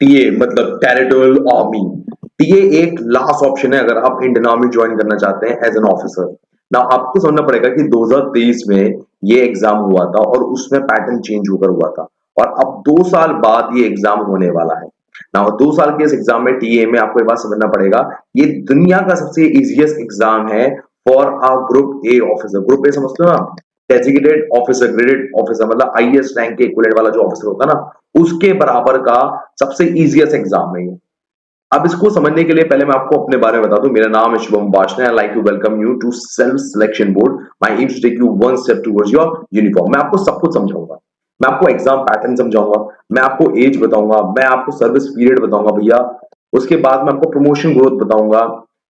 TA मतलब territorial army. TA एक last option है अगर आप इंडियन आर्मी ज्वाइन करना चाहते हैं एज एन ऑफिसर। ना आपको समझना पड़ेगा कि 2023 में ये एग्जाम हुआ था और उसमें पैटर्न चेंज होकर हुआ था, और अब 2 साल बाद ये एग्जाम होने वाला है ना। 2 साल के इस एग्जाम में टीए में आपको ये बात समझना पड़ेगा, ये दुनिया का सबसे इजीएस्ट एग्जाम है for a group A officer. Group A समझते हो ना, डेजिग्नेटेड ऑफिसर, ग्रेडेड ऑफिसर, मतलब आईएएस रैंक के इक्विवेलेंट वाला जो ऑफिसर होता है ना, उसके बराबर का सबसे इजीएस्ट एग्जाम है ये। अब इसको समझने के लिए पहले मैं आपको अपने बारे में बता दूं। मेरा नाम है Shubham Varshney. I like to welcome you to self selection board. My aim to take you one step towards your uniform. मैं आपको सब कुछ समझाऊंगा, मैं आपको एग्जाम पैटर्न समझाऊंगा, मैं आपको एज बताऊंगा, मैं आपको सर्विस पीरियड बताऊंगा भैया, उसके बाद मैं आपको प्रमोशन ग्रोथ बताऊंगा।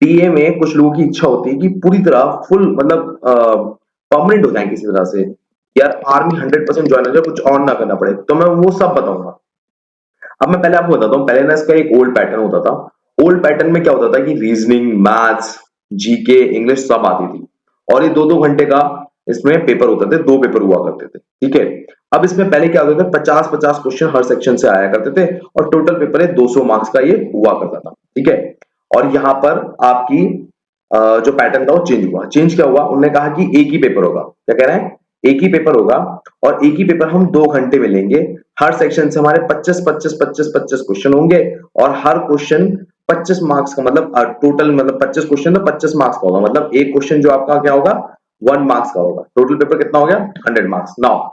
टीए में कुछ लोगों की इच्छा होती है कि पूरी तरह फुल मतलब परमानेंट हो जाए किसी तरह से, यार आर्मी 100% ज्वाइन हो जाए, कुछ और ना करना पड़े, तो मैं वो सब बताऊंगा। अब मैं पहले आपको बताता हूँ, पहले ना इसका एक ओल्ड पैटर्न होता था। ओल्ड पैटर्न में क्या होता था कि रीजनिंग, मैथ्स, जीके, इंग्लिश सब आती थी, और ये 2-2 घंटे का इसमें पेपर होते थे, 2 पेपर हुआ करते थे, ठीक है। अब इसमें पहले क्या होता था, 50-50 क्वेश्चन हर सेक्शन से आया करते थे, और टोटल पेपर है 200 मार्क्स का ये हुआ करता था, ठीक है। और यहाँ पर आपकी जो पैटर्न था वो चेंज हुआ। चेंज क्या हुआ, उन्होंने कहा कि एक ही पेपर होगा। क्या कह रहे हैं, एक ही पेपर होगा, और एक ही पेपर हम 2 घंटे में लेंगे। हर सेक्शन से हमारे 25-25-25-25 क्वेश्चन होंगे, और हर क्वेश्चन 25 मार्क्स का, मतलब टोटल मतलब 25 क्वेश्चन तो 25 मार्क्स का होगा, मतलब एक क्वेश्चन जो आपका क्या होगा 1 मार्क्स का होगा। टोटल पेपर कितना हो गया 100 मार्क्स। नाउ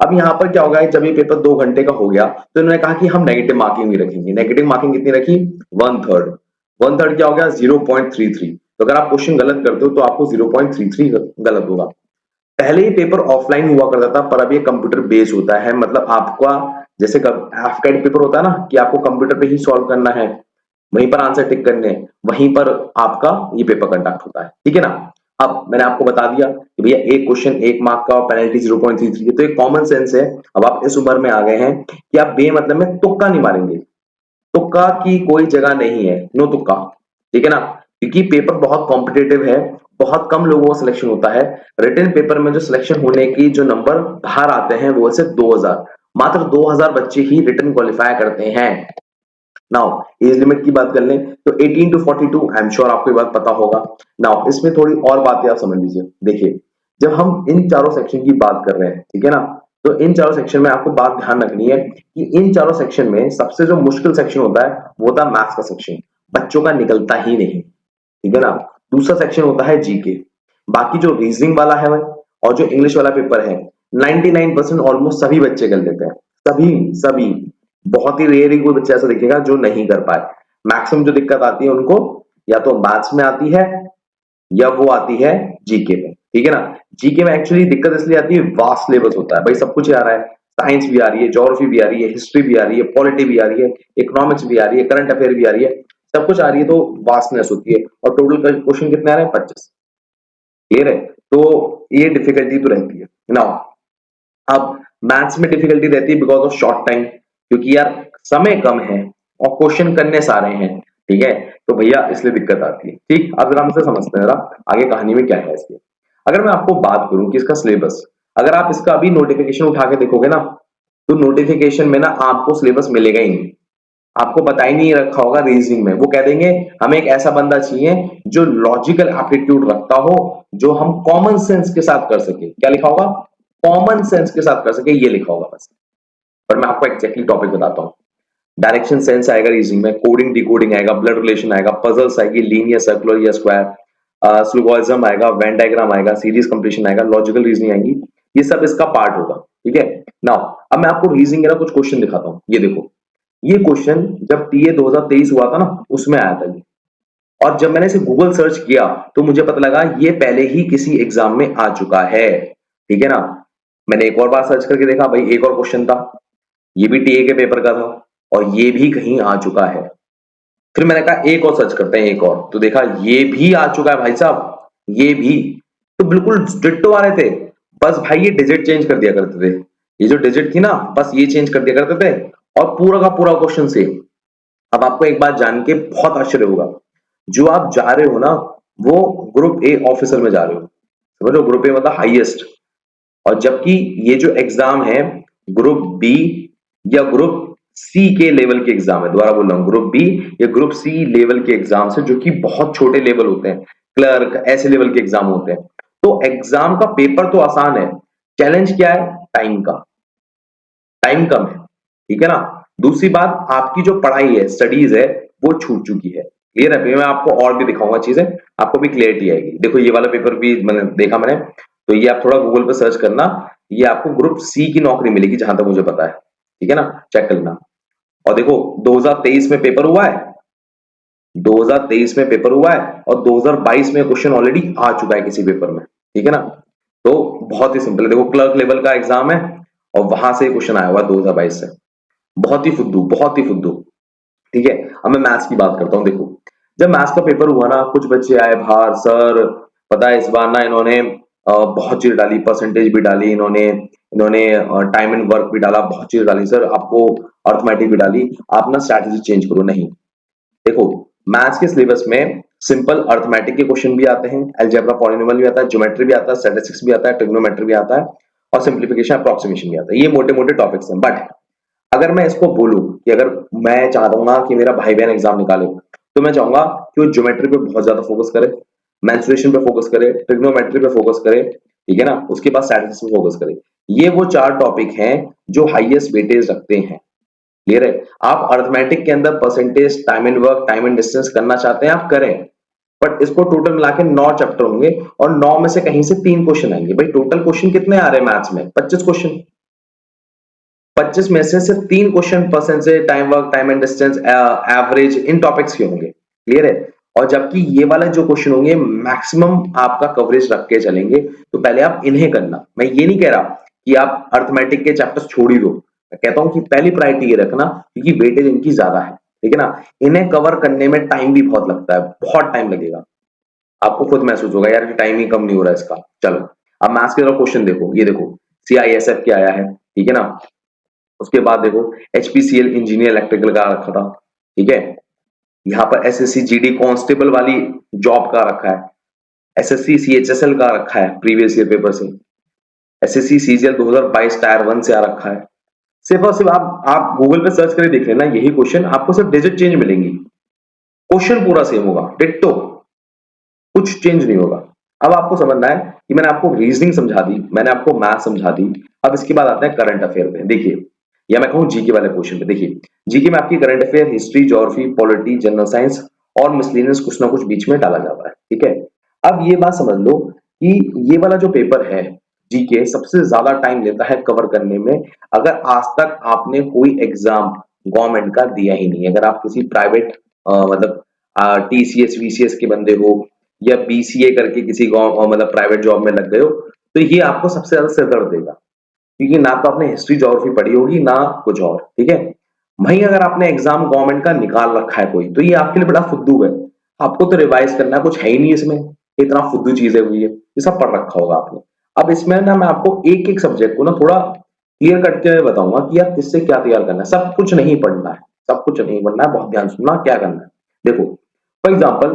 अब यहाँ पर क्या होगा, जब ये पेपर 2 घंटे का हो गया तो इन्होंने कहा कि हम नेगेटिव मार्किंग भी रखेंगे। नेगेटिव मार्किंग कितनी रखी, 1/3। 1/3 क्या हो गया 0.33। तो अगर आप क्वेश्चन गलत करते हो तो आपको 0.33 गलत होगा। पहले ये पेपर ऑफलाइन हुआ करता था, पर अब ये कंप्यूटर बेस्ड होता है। मतलब आपका जैसे आपका एक पेपर होता है ना कि आपको कंप्यूटर पे ही सॉल्व करना है, वहीं पर आंसर टिक करने हैं, वहीं पर आपका ये पेपर कंडक्ट होता है, ठीक है ना। अब मैंने आपको बता दिया कि भैया एक क्वेश्चन 1 मार्क का और पेनल्टी 0.33 है, तो एक कॉमन सेंस है। अब आप इस उम्र में आ गए हैं कि आप बेमतलब में तुक्का नहीं मारेंगे। तुक्का की कोई जगह नहीं है, नो तुक्का, ठीक है ना। क्योंकि पेपर बहुत कॉम्पिटेटिव है, बहुत कम लोगों का सिलेक्शन होता है। रिटन पेपर में जो सिलेक्शन होने की जो नंबर बाहर आते हैं वो सिर्फ 2000, मात्र 2000 बच्चे ही रिटन क्वालिफाई करते हैं। नाउ एज लिमिट की बात कर लें तो 18 टू 42, आई एम श्योर आपको ये बात पता होगा। नाउ इसमें थोड़ी और बातें आप समझ लीजिए। देखिए, जब हम इन चारों सेक्शन की बात कर रहे हैं, ठीक है ना, तो इन चारों सेक्शन में आपको बात ध्यान रखनी है कि इन चारों सेक्शन में सबसे जो मुश्किल सेक्शन होता है वो होता है मैथ्स का सेक्शन। बच्चों का निकलता ही नहीं, ठीक है ना। दूसरा सेक्शन होता है जीके। बाकी जो रीजनिंग वाला है और जो इंग्लिश वाला पेपर है, 99% ऑलमोस्ट सभी बच्चे कर लेते हैं। सभी सभी, बहुत ही रेयर ही कोई बच्चा ऐसा दिखेगा जो नहीं कर पाए। मैक्सिमम जो दिक्कत आती है उनको या तो मैथ्स में आती है या वो आती है जीके में, ठीक है ना। जीके में एक्चुअली दिक्कत इसलिए आती है, वास्ट सिलेबस होता है भाई, सब कुछ ही आ रहा है। साइंस भी आ रही है, ज्योग्राफी भी आ रही है, हिस्ट्री भी आ रही है, पॉलिटी भी आ रही है, इकोनॉमिक्स भी आ रही है, करंट अफेयर भी आ रही है, सब कुछ आ रही है, तो वास्टनेस होती है। और टोटल क्वेश्चन कितने आ रहे हैं 25, क्लियर है। तो ये डिफिकल्टी तो रहती है। नाउ अब मैथ्स में डिफिकल्टी रहती है बिकॉज ऑफ शॉर्ट टाइम, क्योंकि यार समय कम है और क्वेश्चन करने सारे हैं, ठीक है, तो भैया इसलिए दिक्कत आती है। ठीक, अब जरा हमसे समझते हैं जरा आगे कहानी में क्या है इसकी। अगर मैं आपको बात करूं कि इसका सिलेबस, अगर आप इसका अभी नोटिफिकेशन उठा के देखोगे ना, तो नोटिफिकेशन में ना आपको सिलेबस मिलेगा ही नहीं। आपको पता ही नहीं रखा होगा रीजनिंग में, वो कह देंगे हमें एक ऐसा बंदा चाहिए जो लॉजिकल एप्टीट्यूड रखता हो, जो हम कॉमन सेंस के साथ कर सके। क्या लिखा होगा, कॉमन सेंस के साथ कर सके, ये लिखा होगा बस। पर मैं आपको एक्जैक्टली टॉपिक बताता हूँ। डायरेक्शन सेंस आएगा रीजनिंग में, कोडिंग डिकोडिंग आएगा, ब्लड रिलेशन आएगा, पजल्स आएगी, लीनियर, सर्कुलर या स्क्वायर, स्लोगोइज्म आएगा, वेन डायग्राम आएगा, सीरीज कंप्लीशन आएगा, लॉजिकल रीजनिंग आएगी। ये सब इसका पार्ट होगा, ठीक है। नाउ अब मैं आपको रीजनिंग का कुछ क्वेश्चन दिखाता हूँ। ये देखो, ये क्वेश्चन जब टीए 2023 हुआ था ना, उसमें आया था ये। और जब मैंने इसे गूगल सर्च किया तो मुझे पता लगा ये पहले ही किसी एग्जाम में आ चुका है, ठीक है ना। मैंने एक और बार सर्च करके देखा, भाई एक और क्वेश्चन था, ये भी टीए के पेपर का था, और ये भी कहीं आ चुका है। फिर मैंने कहा एक और सर्च करते हैं, एक और, तो देखा ये भी आ चुका है भाई साहब, ये भी। तो बिल्कुल डिट्टो आ रहे थे, बस भाई ये डिजिट चेंज कर दिया करते थे। ये जो डिजिट थी ना, बस ये चेंज कर दिया करते थे, और पूरा का पूरा क्वेश्चन सेम। अब आपको एक बात जान के बहुत आश्चर्य होगा, जो आप जा रहे हो ना, वो ग्रुप ए ऑफिसर में जा रहे हो, समझो, ग्रुप ए मतलब हाईएस्ट। और जबकि ये जो एग्जाम है ग्रुप बी या ग्रुप सी के लेवल के एग्जाम है, दोबारा बोल रहा हूँ, ग्रुप बी या ग्रुप सी लेवल के एग्जाम है, जो कि बहुत छोटे लेवल होते हैं, क्लर्क ऐसे लेवल के एग्जाम होते हैं। तो एग्जाम का पेपर तो आसान है, चैलेंज क्या है, टाइम का, टाइम कम है, ठीक है ना। दूसरी बात, आपकी जो पढ़ाई है, स्टडीज है, वो छूट चुकी है। क्लियर है? मैं आपको और भी दिखाऊंगा चीजें, आपको भी क्लियरिटी आएगी। देखो ये वाला पेपर भी मैंने देखा, मैंने तो ये आप थोड़ा गूगल पे सर्च करना, ये आपको ग्रुप सी की नौकरी मिलेगी जहां तक मुझे पता है, ठीक है ना, चेक कर लेना। और देखो 2023 में पेपर हुआ है, 2023 में पेपर हुआ है, और 2022 में क्वेश्चन ऑलरेडी आ चुका है किसी पेपर में, ठीक है ना। तो बहुत ही सिंपल है, देखो क्लर्क लेवल का एग्जाम है और वहां से क्वेश्चन आया हुआ है 2022 से, बहुत ही फुद्दू, बहुत ही फुद्दू, ठीक है। अब मैं मैथ्स की बात करता हूँ। देखो जब मैथ्स का पेपर हुआ ना, कुछ बच्चे आए बाहर, सर पता है इस बार ना इन्होंने बहुत चीज डाली, परसेंटेज भी डाली इन्होंने, इन्होंने टाइम एंड वर्क भी डाला, बहुत चीज डाली सर, आपको अर्थमेटिक भी डाली, आप ना स्ट्रैटेजी चेंज करो। नहीं, देखो मैथ्स के सिलेबस में सिंपल अर्थमेटिक के क्वेश्चन भी आते हैं, अलजेब्रा पॉलिनोमियल भी आता है, ज्योमेट्री भी आता है, स्टैटिस्टिक्स भी आता है, ट्रिग्नोमेट्री भी आता है, और सिंप्लीफिकेशन अप्रोक्सीमेशन भी आता है। ये मोटे मोटे टॉपिक्स हैं। बट अगर मैं इसको बोलूं कि अगर मैं चाहता हूँ ना कि मेरा भाई बहन एग्जाम निकाले, तो मैं चाहूंगा कि वो ज्योमेट्री पे बहुत ज्यादा फोकस करे, मेंसुरेशन पे फोकस करे, ट्रिग्नोमेट्री पे फोकस करे, ठीक है ना, उसके बाद स्टैटिस्टिक्स पे फोकस करे। ये वो चार टॉपिक हैं जो हाईएस्ट वेटेज रखते हैं। क्लियर है? आप अर्थमेटिक के अंदर percentage, time and work, time and distance करना चाहते हैं, आप करें, बट इसको टोटल मिला के 9 चैप्टर होंगे, और 9 में से कहीं से 3 क्वेश्चन आएंगे। भाई टोटल क्वेश्चन कितने आ रहे हैं मैथ्स में? 25 क्वेश्चन, 25 में से सिर्फ 3 question percentage, time work, time and distance, average, in topics के होंगे। क्लियर है? और जबकि ये वाले जो क्वेश्चन होंगे मैक्सिमम आपका कवरेज रख के चलेंगे, तो पहले आप इन्हें करना। मैं ये नहीं कह रहा कि आप अर्थमेटिक के चैप्टर्स छोड़ ही दो, मैं कहता हूं कि पहली प्रायोरिटी ये रखना, क्योंकि वेटेज इनकी ज्यादा है, ठीक है ना। इन्हें कवर करने में टाइम भी बहुत लगता है, बहुत टाइम लगेगा, आपको खुद महसूस होगा यार कि टाइम ही कम नहीं हो रहा है इसका। चलो अब मैथ्स के क्वेश्चन देखो, ये देखो सीआईएसएफ क्या आया है, ठीक है ना। उसके बाद देखो एचपीसीएल इंजीनियर इलेक्ट्रिकल का रखा था, ठीक है। यहाँ पर एसएससी जीडी कांस्टेबल वाली जॉब का रखा है, एसएससी सीएचएसएल का रखा है प्रीवियस ईयर पेपर से, एसएससी सीजीएल 2022 टायर 1 से आ रखा है। सिर्फ और सिर्फ आप गूगल पे सर्च करके देख लेना, यही क्वेश्चन आपको सिर्फ डिजिट चेंज मिलेंगी, क्वेश्चन पूरा सेम होगा, डिट्टो, कुछ चेंज नहीं होगा। अब आपको समझना है कि मैंने आपको रीजनिंग समझा दी, मैंने आपको मैथ समझा दी, अब इसके बाद आते हैं करंट अफेयर पे। देखिए, या मैं कहूं जीके वाले क्वेश्चन पे। देखिए जीके में आपकी current affair, history, geography, polity, general science और मिसलेनियस कुछ ना कुछ बीच में डाला जाता है, ठीक है। अब ये बात समझ लो कि ये वाला जो पेपर है जीके, सबसे ज्यादा टाइम लेता है कवर करने में, अगर आज तक आपने कोई एग्जाम गवर्नमेंट का दिया ही नहीं है। अगर आप किसी प्राइवेट मतलब टीसीएस वीसीएस के बंदे हो, या बीसीए करके किसी मतलब प्राइवेट जॉब में लग गए हो, तो ये आपको सबसे ज्यादा सिर दर्द देगा, क्योंकि ना तो आपने हिस्ट्री ज्योग्राफी पढ़ी होगी ना कुछ और, ठीक है। वहीं अगर आपने एग्जाम गवर्नमेंट का निकाल रखा है कोई, तो ये आपके लिए बड़ा फुद्दू है, आपको तो रिवाइज करना कुछ है ही नहीं इसमें, इतना फुद्दू चीजें हुई है, ये सब पढ़ रखा होगा आपने। अब इसमें ना मैं आपको एक एक सब्जेक्ट को ना थोड़ा क्लियर करके मैं बताऊंगा कि यार किससे क्या तैयार करना है, सब कुछ नहीं पढ़ना है, सब कुछ नहीं पढ़ना है, बहुत ध्यान सुनना क्या करना है। देखो फॉर एग्जाम्पल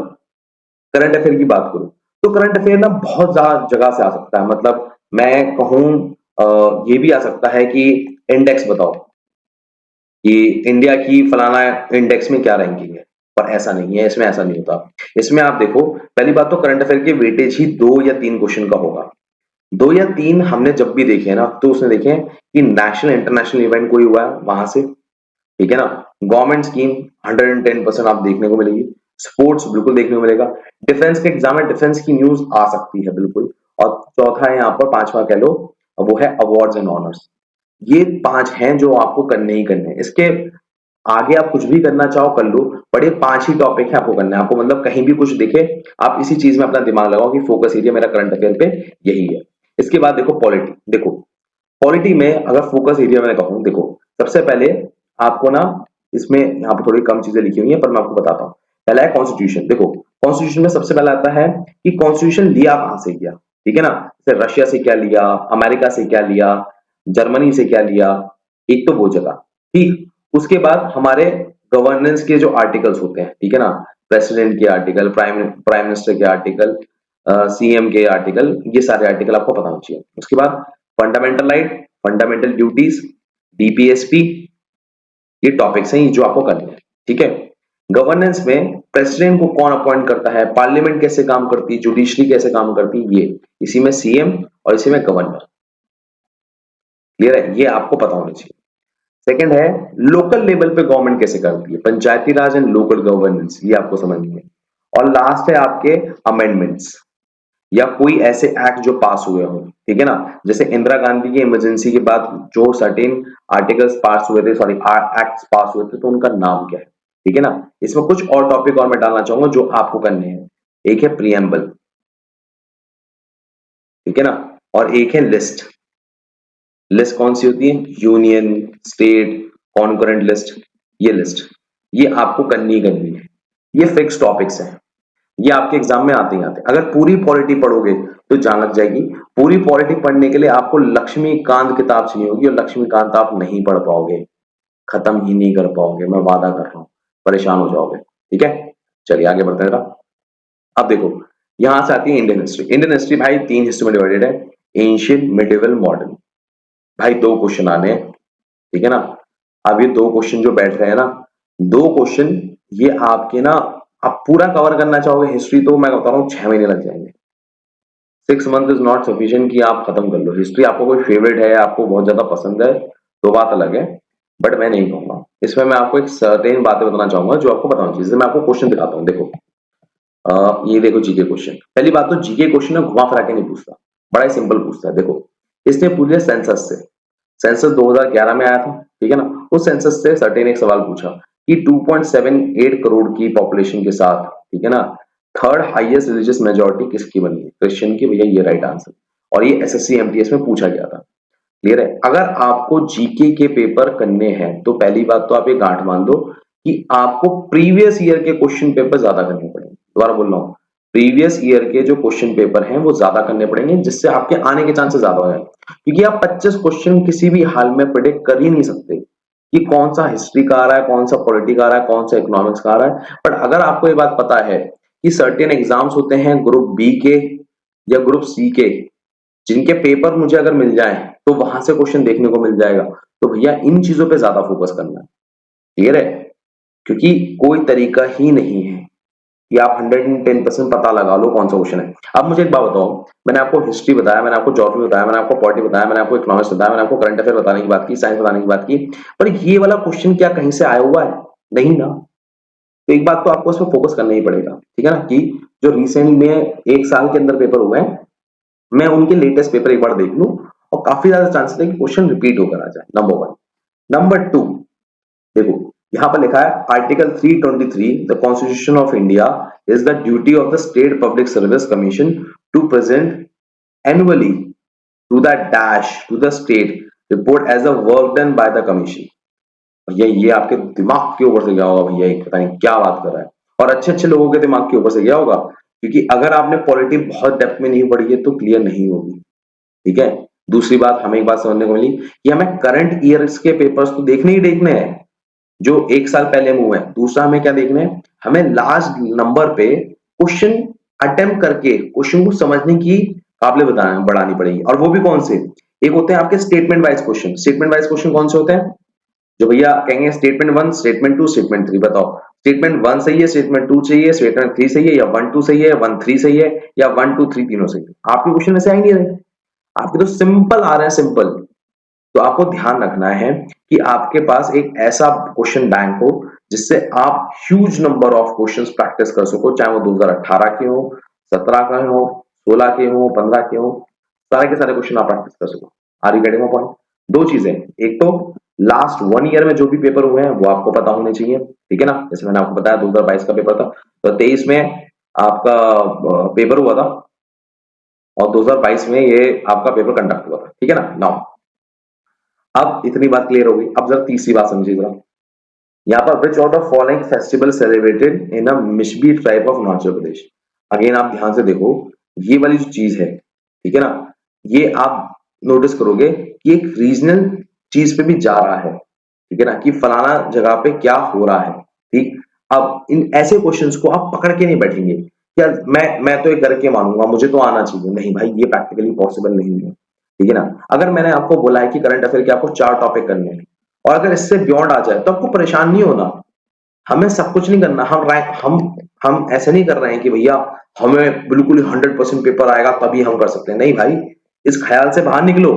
करंट अफेयर की बात करूं, तो करंट अफेयर ना बहुत ज्यादा जगह से आ सकता है, मतलब मैं कहूं ये भी आ सकता है कि इंडेक्स बताओ कि इंडिया की फलाना इंडेक्स में क्या रैंकिंग है, पर ऐसा नहीं है, इसमें ऐसा नहीं होता। इसमें आप देखो, पहली बात तो करंट अफेयर के वेटेज ही 2 या 3 क्वेश्चन का होगा। 2 या 3 हमने जब भी देखे ना, तो उसने देखे कि नेशनल इंटरनेशनल इवेंट कोई हुआ है वहां से, ठीक है ना, गवर्नमेंट स्कीम 110% आप देखने को मिलेगी, स्पोर्ट्स बिल्कुल देखने को मिलेगा, डिफेंस के एग्जाम में डिफेंस की न्यूज आ सकती है बिल्कुल, और चौथा है यहाँ पर, पांचवा कह लो, वो है अवार्ड्स एंड ऑनर्स। ये 5 हैं जो आपको करने ही करने हैं। इसके आगे आप कुछ भी करना चाहो कर लो, बट ये 5 ही टॉपिक है आपको करना है। आपको मतलब कहीं भी कुछ दिखे, आप इसी चीज में अपना दिमाग लगाओ कि फोकस एरिया मेरा करंट अफेयर पे यही है। इसके बाद देखो पॉलिटी, देखो पॉलिटी में अगर फोकस एरिया में कहूं, देखो सबसे पहले आपको ना, इसमें यहाँ पर थोड़ी कम चीजें लिखी हुई हैं पर मैं आपको बताता हूँ। पहला है कॉन्स्टिट्यूशन। देखो कॉन्स्टिट्यूशन में सबसे पहला आता है कि कॉन्स्टिट्यूशन लिया कहां से गया, ठीक है ना, जैसे रशिया से क्या लिया, अमेरिका से क्या लिया, जर्मनी से क्या लिया, एक तो वो जगह, ठीक। उसके बाद हमारे गवर्नेंस के जो आर्टिकल्स होते हैं, ठीक है ना, प्रेसिडेंट के आर्टिकल, प्राइम प्राइम मिनिस्टर के आर्टिकल, सीएम के आर्टिकल, ये सारे आर्टिकल आपको पता होना चाहिए। उसके बाद fundamental right, fundamental duties, DPSP, ये टॉपिक्स हैं जो आपको करने हैं, ठीक है। गवर्नेंस में प्रेसिडेंट को कौन अपॉइंट करता है, पार्लियामेंट कैसे काम करती है, जुडिशरी कैसे काम करती है, ये इसी में सीएम और इसी में गवर्नर। क्लियर है, ये आपको पता होना चाहिए। सेकंड है लोकल लेवल पे गवर्नमेंट कैसे करती है, पंचायती राज एंड लोकल गवर्नेंस, ये आपको समझनी है। और लास्ट है आपके अमेंडमेंट्स, या कोई ऐसे एक्ट जो पास हुए हो, ठीक है ना। जैसे इंदिरा गांधी की इमरजेंसी के बाद जो सर्टेन आर्टिकल्स पास हुए थे, सॉरी एक्ट्स पास हुए थे, तो उनका नाम क्या है, ठीक है ना। इसमें कुछ और टॉपिक और मैं डालना चाहूंगा जो आपको करने हैं। एक है प्रियम्बल, ठीक है ना, और एक है लिस्ट। लिस्ट कौन सी होती है, यूनियन, स्टेट, कॉन्करेंट लिस्ट, ये लिस्ट, ये आपको करनी ही करनी है। ये फिक्स टॉपिक्स हैं, ये आपके एग्जाम में आते ही आते हैं। अगर पूरी पॉलिटी पढ़ोगे तो जान लग जाएगी। पूरी पॉलिटी पढ़ने के लिए आपको लक्ष्मीकांत किताब चाहिए होगी, और लक्ष्मीकांत आप नहीं पढ़ पाओगे, खत्म ही नहीं कर पाओगे, मैं वादा कर रहा हूं, परेशान हो जाओगे, ठीक है। चलिए आगे बढ़ते हैं। अब देखो, यहां से आती है इंडियन हिस्ट्री। इंडियन हिस्ट्री भाई तीन हिस्ट्री में डिवाइडेड है, एंशियंट, मिडिवल, मॉडर्न। भाई दो क्वेश्चन आने हैं, ठीक है ना। अब ये दो क्वेश्चन जो बैठ रहे हैं ना, दो क्वेश्चन ये आपके ना, आप पूरा कवर करना चाहोगे हिस्ट्री तो मैं बता रहा हूँ 6 महीने लग जाएंगे। 6 मंथ इज नॉट सफिशिएंट कि आप खत्म कर लो हिस्ट्री। आपको कोई फेवरेट है, आपको बहुत ज्यादा पसंद है, तो बात अलग है, बट मैं नहीं कहूंगा। इसमें मैं आपको एक सर्टेन बातें बताना चाहूंगा जो आपको बताना चाहिए। जैसे मैं आपको क्वेश्चन दिखाता हूँ, देखो ये देखो जीके क्वेश्चन। पहली बात तो जीके क्वेश्चन ना घुमा फिरा के नहीं पूछता, बड़ा ही सिंपल पूछता है। देखो इसने पूछ लिया सेंसस से, सेंसस 2011 में आया था, ठीक है ना। उस सेंसस से सर्टेन एक सवाल पूछा कि 2.78 करोड़ की पॉपुलेशन के साथ, ठीक है ना, थर्ड हाईएस्ट रिलीजियस मेजोरिटी किसकी बनी है, क्रिश्चियन की। भैया ये राइट आंसर, और ये एसएससी एमटीएस में पूछा गया था। क्लियर है। अगर आपको जीके के पेपर करने हैं तो पहली बात तो आप ये गांठ मान दो कि आपको प्रीवियस ईयर के क्वेश्चन पेपर ज्यादा करने पड़ेंगे। दोबारा बोल रहा हूं, प्रीवियस ईयर के जो क्वेश्चन पेपर हैं वो ज्यादा करने पड़ेंगे, जिससे आपके आने के चांसेस ज्यादा हो जाए। क्योंकि आप 25 क्वेश्चन किसी भी हाल में प्रेडिक्ट कर ही नहीं सकते कि कौन सा हिस्ट्री का आ रहा है, कौन सा पॉलिटी का आ रहा है, कौन सा इकोनॉमिक्स का आ रहा है। बट अगर आपको ये बात पता है कि सर्टेन एग्जाम्स होते हैं ग्रुप बी के या ग्रुप सी के, जिनके पेपर मुझे अगर मिल जाए तो वहां से क्वेश्चन देखने को मिल जाएगा, तो भैया इन चीजों पे ज्यादा फोकस करना है। क्लियर है। क्योंकि कोई तरीका ही नहीं है कि आप 110% पता लगा लो कौन सा क्वेश्चन है। अब मुझे एक बात बताओ, मैंने आपको हिस्ट्री बताया, मैंने आपको ज्योग्राफी बताया, मैंने आपको पॉलिटी बताया, मैंने आपको इकोनॉमिक्स बताया, मैंने आपको करंट अफेयर बताने की बात की, साइंस बताने की बात की, पर ये वाला क्वेश्चन क्या कहीं से आया हुआ है? नहीं ना। तो एक बात तो आपको उसमें फोकस करना ही पड़ेगा, ठीक है ना, कि जो रिसेंट में एक साल के अंदर पेपर हुए हैं, मैं उनके लेटेस्ट पेपर एक बार देख लूं, और काफी ज्यादा चांसेस है कि क्वेश्चन रिपीट होकर आ जाए। Number one. नंबर टू, देखो यहां पर लिखा है article 323, the constitution of India is the duty of the state public service commission to present annually to the dash to the state report as a work done by the commission. भैया ये आपके दिमाग के ऊपर से गया होगा, भैया ये पता नहीं क्या बात कर रहा है, और अच्छे अच्छे लोगों के दिमाग के ऊपर से गया होगा, क्योंकि अगर आपने पॉलिटी बहुत डेप्थ में नहीं पढ़ी है तो क्लियर नहीं होगी, ठीक है। दूसरी बात, हमें एक बात समझने को मिली कि हमें करंट ईयर्स के पेपर्स तो देखने ही देखने हैं जो एक साल पहले में हुए हैं। दूसरा हमें क्या देखना है, हमें लास्ट नंबर पे क्वेश्चन अटेम्प्ट करके क्वेश्चन को समझने की काबिलियत बढ़ानी पड़ेगी। और वो भी कौन से, एक होते हैं आपके statement wise question. Statement wise question कौन से होते हैं, जो भैया कहेंगे statement one, statement two, statement three, बताओ स्टेटमेंट वन सही है, स्टेटमेंट टू चाहिए, स्टेटमेंट थ्री सही है, या वन टू सही है, वन थ्री सही है, या वन टू थ्री तीनों सही है। आपके क्वेश्चन ऐसे आएंगे, आपके तो सिंपल आ रहे हैं, सिंपल। तो आपको ध्यान रखना है कि आपके पास एक ऐसा क्वेश्चन बैंक हो जिससे आप huge number of questions practice कर सको, चाहे वो 2018 के हो, 17 के हो, 16 के हो, 15 के हो, सारे के सारे क्वेश्चन आप प्रैक्टिस कर सको। Are you getting my point? दो चीजें, एक तो लास्ट 1 ईयर में जो भी पेपर हुए हैं वो आपको पता होने चाहिए, ठीक है ना। जैसे मैंने आपको बताया 2022 का पेपर था, तो 23 में आपका पेपर हुआ था, और 2022 में ये आपका पेपर कंडक्ट हुआ था, ठीक है ना। नाउ अब इतनी बात क्लियर होगी, अब जरा तीसरी बात समझिए जरा। यहाँ पर which of the following festival celebrated in a Mishbi tribe of Himachal Pradesh. Again आप ध्यान से देखो, ये वाली जो चीज है, ठीक है ना, ये आप नोटिस करोगे कि एक रीजनल चीज पे भी जा रहा है, ठीक है ना, कि फलाना जगह पे क्या हो रहा है, ठीक। अब इन ऐसे क्वेश्चंस को आप पकड़ के नहीं बैठेंगे, यार मैं तो ये करके मानूंगा, मुझे तो आना चाहिए। नहीं भाई, ये प्रैक्टिकली पॉसिबल नहीं है, ठीक है ना। अगर मैंने आपको बोला है कि करंट अफेयर के आपको 4 टॉपिक करने हैं, और अगर इससे बियॉन्ड आ जाए तो आपको परेशान नहीं होना। हमें सब कुछ नहीं करना। हम ऐसे नहीं कर रहे हैं कि भैया हमें बिल्कुल 100% पेपर आएगा तभी हम कर सकते हैं। नहीं भाई, इस ख्याल से बाहर निकलो।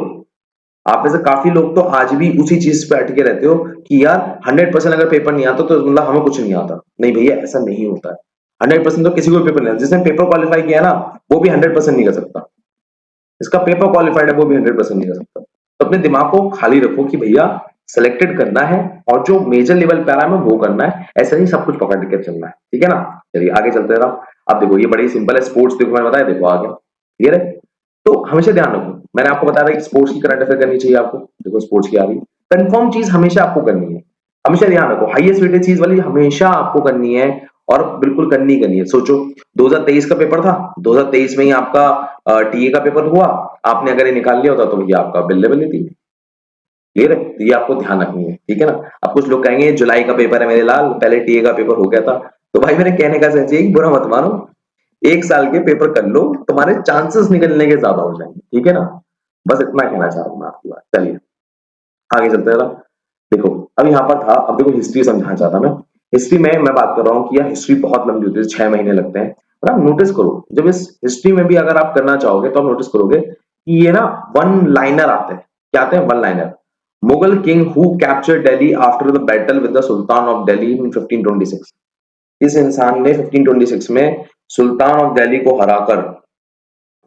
आप में से काफी लोग तो आज भी उसी चीज पे अटके रहते हो कि यार 100% अगर पेपर नहीं आता तो मतलब हमें कुछ नहीं आता। नहीं भैया, ऐसा नहीं होता है। 100% तो किसी को भी पेपर नहीं आता। जिसने पेपर क्वालिफाई किया है ना, वो भी 100% नहीं कर सकता। इसका पेपर क्वालिफाइड है वो भी 100% नहीं कर सकता। तो अपने दिमाग को खाली रखो कि भैया सिलेक्टेड करना है और जो मेजर लेवल पे आ रहा है वो करना है। ऐसा नहीं सब कुछ पकड़ के चलना है। ठीक है ना? चलिए आगे चलते रहो। अब देखो ये बड़ी सिंपल है। स्पोर्ट्स देखो, मैंने बताया, देखो आगे क्लियर है। तो हमेशा ध्यान रखो, मैंने आपको बताया था कि स्पोर्ट्स की करंट अफेयर करनी चाहिए आपको। देखो स्पोर्ट्स की आ रही है। कंफर्म चीज हमेशा आपको करनी है। हमेशा ध्यान रखो, हाईएस्ट वेटेज चीज वाली हमेशा आपको करनी है और बिल्कुल करनी ही करनी है। सोचो 2023 का पेपर था, 2023 में ही आपका टीए का पेपर हुआ। आपने अगर ये निकाल लिया होता तो भैया आपका बल्ले बल्ले थी। क्लियर है? तो ये आपको ध्यान रखनी है। ठीक है ना? अब कुछ लोग कहेंगे जुलाई का पेपर है मेरे लाल, पहले टीए का पेपर हो गया था। तो भाई मेरे कहने का सेंस ये है कि बुरा मत मानो, एक साल के पेपर कर लो, तुम्हारे चांसेस निकलने के ज्यादा हो जाएंगे। ठीक है ना? बस इतना कहना चाह रहा हूँ मैं आपकी बात। चलिए आगे चलते हैं। देखो अब यहाँ पर था, अब देखो हिस्ट्री समझाना चाहता मैं। हिस्ट्री में मैं बात कर रहा हूँ कि यार हिस्ट्री बहुत लंबी होती है, 6 महीने लगते हैं। और आप नोटिस करो, जब इस हिस्ट्री में भी अगर आप करना चाहोगे तो आप नोटिस करोगे कि ये ना वन लाइनर आते हैं। क्या आते हैं? One liner. Mughal king who captured Delhi after the battle with the sultan of Delhi in 1526। इस इंसान ने 1526 में सुल्तान ऑफ दिल्ली को हराकर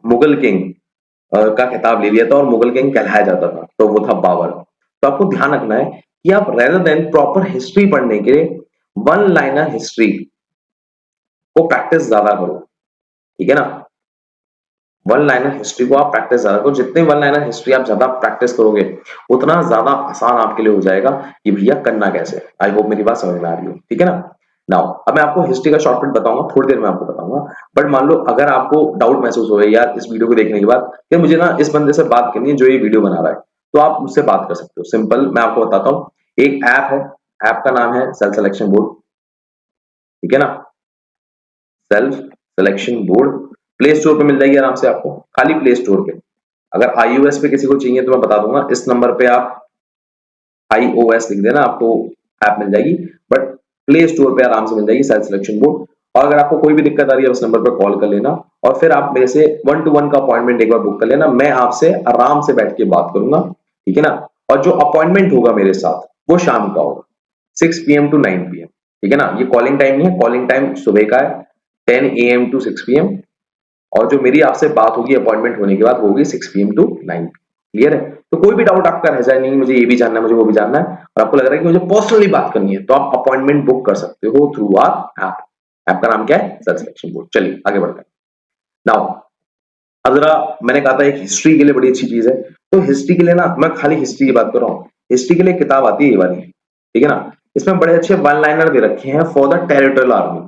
मुगल किंग का खिताब ले लिया था और मुगल किंग कहलाया जाता था, तो वो था बाबर। तो आपको ध्यान रखना है कि आप रेदर देन प्रॉपर हिस्ट्री पढ़ने के लिए वन लाइनर हिस्ट्री को प्रैक्टिस ज्यादा करो। ठीक है ना? वन लाइनर हिस्ट्री को आप प्रैक्टिस ज्यादा करो। जितने वन लाइनर हिस्ट्री आप ज्यादा प्रैक्टिस करोगे उतना ज्यादा आसान आपके लिए हो जाएगा कि भैया करना कैसे। आई होप मेरी बात समझ में आ रही हो। ठीक है ना? नाउ अब मैं आपको हिस्ट्री का शॉर्टकट बताऊंगा, थोड़ी देर में आपको बताऊंगा। बट मान लो अगर आपको डाउट महसूस हो यार इस वीडियो को देखने के बाद कि मुझे ना इस बंदे से बात करनी है जो ये वीडियो बना रहा है, तो आप मुझसे बात कर सकते हो। सिंपल, मैं आपको बताता हूँ। एक ऐप है, ऐप का नाम है सेल्फ सिलेक्शन बोर्ड। ठीक है ना? Self selection board play store पे मिल जाएगी आराम से आपको, खाली प्ले स्टोर पे। अगर iOS पे किसी को चाहिए तो मैं बता दूंगा, इस नंबर पे आप iOS लिख देना, आपको ऐप मिल जाएगी। बट प्ले स्टोर पे आराम से मिल जाएगी सेल्फ सिलेक्शन बोर्ड। और अगर आपको कोई भी दिक्कत आ रही है उस नंबर पर कॉल कर लेना और फिर आप मेरे से 1-to-1 का अपॉइंटमेंट एक बार बुक कर लेना। मैं आपसे आराम से बैठ के बात करूंगा। ठीक है ना? और जो अपॉइंटमेंट होगा मेरे साथ वो शाम का होगा, 6 PM to 9 PM। ठीक है ना? ये कॉलिंग टाइम नहीं है, कॉलिंग टाइम सुबह का है 10 AM to 6 PM। और जो मेरी आपसे बात होगी अपॉइंटमेंट होने के बाद वो होगी 6 PM to 9 PM। क्लियर है? तो कोई भी डाउट आपका रह जाए, नहीं मुझे ये भी जानना है, मुझे वो भी जानना है, और आपको लग रहा है कि मुझे पर्सनली बात करनी है, तो आप अपॉइंटमेंट बुक कर सकते हो थ्रू आवर ऐप। ऐप का नाम क्या है? Self selection board. चलिए आगे बढ़ते हैं। नाउ अब जरा, मैंने कहा था एक हिस्ट्री के लिए बड़ी अच्छी चीज है। तो हिस्ट्री के लिए ना मैं खाली हिस्ट्री की बात कर रहा हूँ। हिस्ट्री के लिए किताब आती है ये वाली। ठीक है ना? इसमें बड़े अच्छे वन लाइनर दे रखे हैं for the territorial army,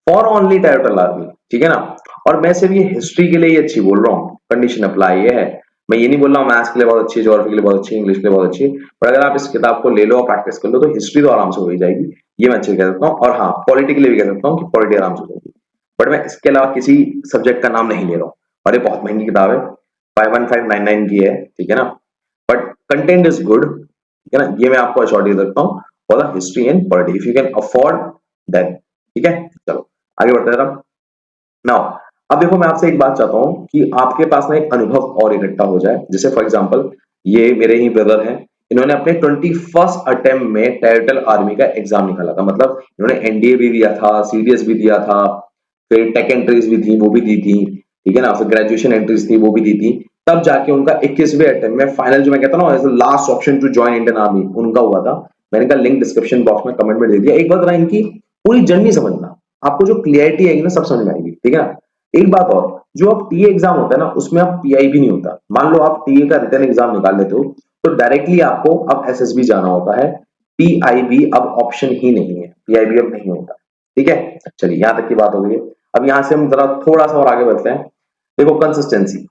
for only territorial army. ठीक है ना? और मैं सिर्फ ये हिस्ट्री के लिए ही अच्छी बोल रहा हूँ, कंडीशन अप्लाई ये है। मैं ये नहीं बोल रहा हूँ मैथ्स के लिए बहुत अच्छी है, ज्योग्राफी के लिए बहुत अच्छी है, इंग्लिश के लिए बहुत अच्छी है। पर अगर आप इस किताब को ले लो और प्रैक्टिस कर लो तो हिस्ट्री तो आराम से हो ही जाएगी। ये मैं अच्छे कह सकता हूँ। और हाँ, पॉलिटी के लिए भी कह सकता हूँ कि पॉलिटी आराम से हो जाएगी। बट मैं इसके अलावा किसी सब्जेक्ट का नाम नहीं ले रहा हूँ। और ये बहुत महंगी किताब है, 51599 की है। ठीक है ना? But content is good. ठीक है ना? ये मैं आपको अश्योरिटी दे सकता हूँ for the history and polity, if you can afford then. ठीक है? चलो आगे बढ़ते हैं। नाउ अब देखो, मैं आपसे एक बात चाहता हूं कि आपके पास ना एक अनुभव और इकट्ठा हो जाए। जैसे फॉर एग्जांपल ये मेरे ही ब्रदर हैं, इन्होंने अपने 21st अटेम्प्ट में टेरिटोरियल आर्मी का एग्जाम निकाला था। मतलब इन्होंने एनडीए भी दिया था, सीडीएस भी दिया था, फिर टेक एंट्रीज भी थी वो भी दी थी। ठीक है ना? फिर ग्रेजुएशन एंट्रीज थी वो भी दी थी। तब जाके उनका 21वें अटेम्प्ट में फाइनल, जो मैं कहता हूँ ना last option to join Indian army, उनका हुआ था। मैंने इनका लिंक डिस्क्रिप्शन बॉक्स में कमेंट में दे दिया। एक बार जरा इनकी पूरी जर्नी समझना, आपको जो क्लियरिटी आएगी ना सब समझ में आएगी। ठीक है ना? एक बात और, जो अब टीए एग्जाम होता है ना उसमें अब पीआई भी नहीं होता। मान लो आप टीए का रिटन एग्जाम निकाल लेते हो तो डायरेक्टली आपको अब एसएसबी जाना होता है। पीआईबी अब ऑप्शन ही नहीं है, पीआईबी अब नहीं होता। ठीक है? चलिए यहां तक की बात हो गई है। अब यहां से हम जरा थोड़ा सा और आगे बढ़ते हैं। देखो कंसिस्टेंसी,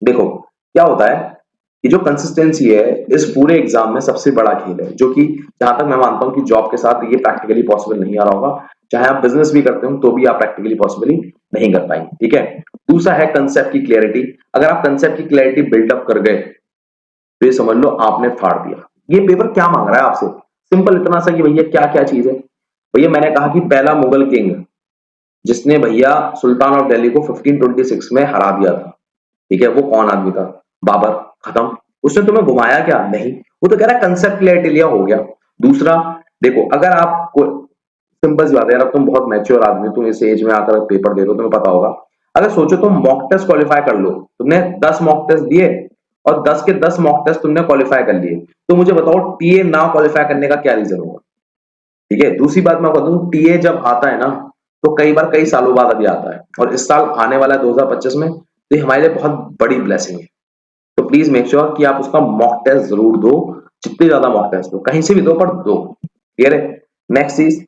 देखो क्या होता है कि जो कंसिस्टेंसी है इस पूरे एग्जाम में सबसे बड़ा खेल है, जो कि जहां तक मैं मानता हूं कि जॉब के साथ ये प्रैक्टिकली पॉसिबल नहीं आ रहा होगा। चाहे आप बिजनेस भी करते हो तो भी आप प्रैक्टिकली पॉसिबली नहीं कर पाएंगे। ठीक है? दूसरा है कंसेप्ट की क्लैरिटी। अगर आप कंसेप्ट की क्लैरिटी बिल्डअप कर गए तो ये समझ लो आपने फाड़ दिया। ये पेपर क्या मांग रहा है आपसे? सिंपल इतना सा कि भैया क्या क्या चीज है। भैया मैंने कहा कि पहला मुगल किंग जिसने भैया सुल्तान ऑफ दिल्ली को 1526 में हरा दिया था, ठीक है, वो कौन आदमी था? बाबर। खत्म। उसने तुम्हें घुमाया क्या? नहीं। वो तो कह रहा है कंसेप्ट क्लियर लिया, हो गया। दूसरा, देखो अगर आपको सिंपल सी बात है यार, अब तुम बहुत मैच्योर आदमी हो, तुम इस एज में आकर पेपर दे रहे हो, तुम्हें पता होगा। अगर सोचो तुम मॉक टेस्ट क्वालिफाई कर लो, तुमने 10 मॉक टेस्ट दिए और 10 के 10 मॉक टेस्ट तुमने क्वालिफाई कर लिए, तो मुझे बताओ टीए ना क्वालिफाई करने का क्या रीजन होगा? ठीक है। दूसरी बात मैं बता दूं, टीए जब आता है ना, तो कई बार कई सालों बाद अभी आता है, और इस साल आने वाला है 2025 में, तो ये हमारे लिए बहुत बड़ी ब्लेसिंग है। तो प्लीज मेक श्योर कि आप उसका मॉक टेस्ट जरूर दो, जितने ज्यादा मॉक टेस्ट दो, कहीं से भी दो पर दो। क्लियर है? नेक्स्ट चीज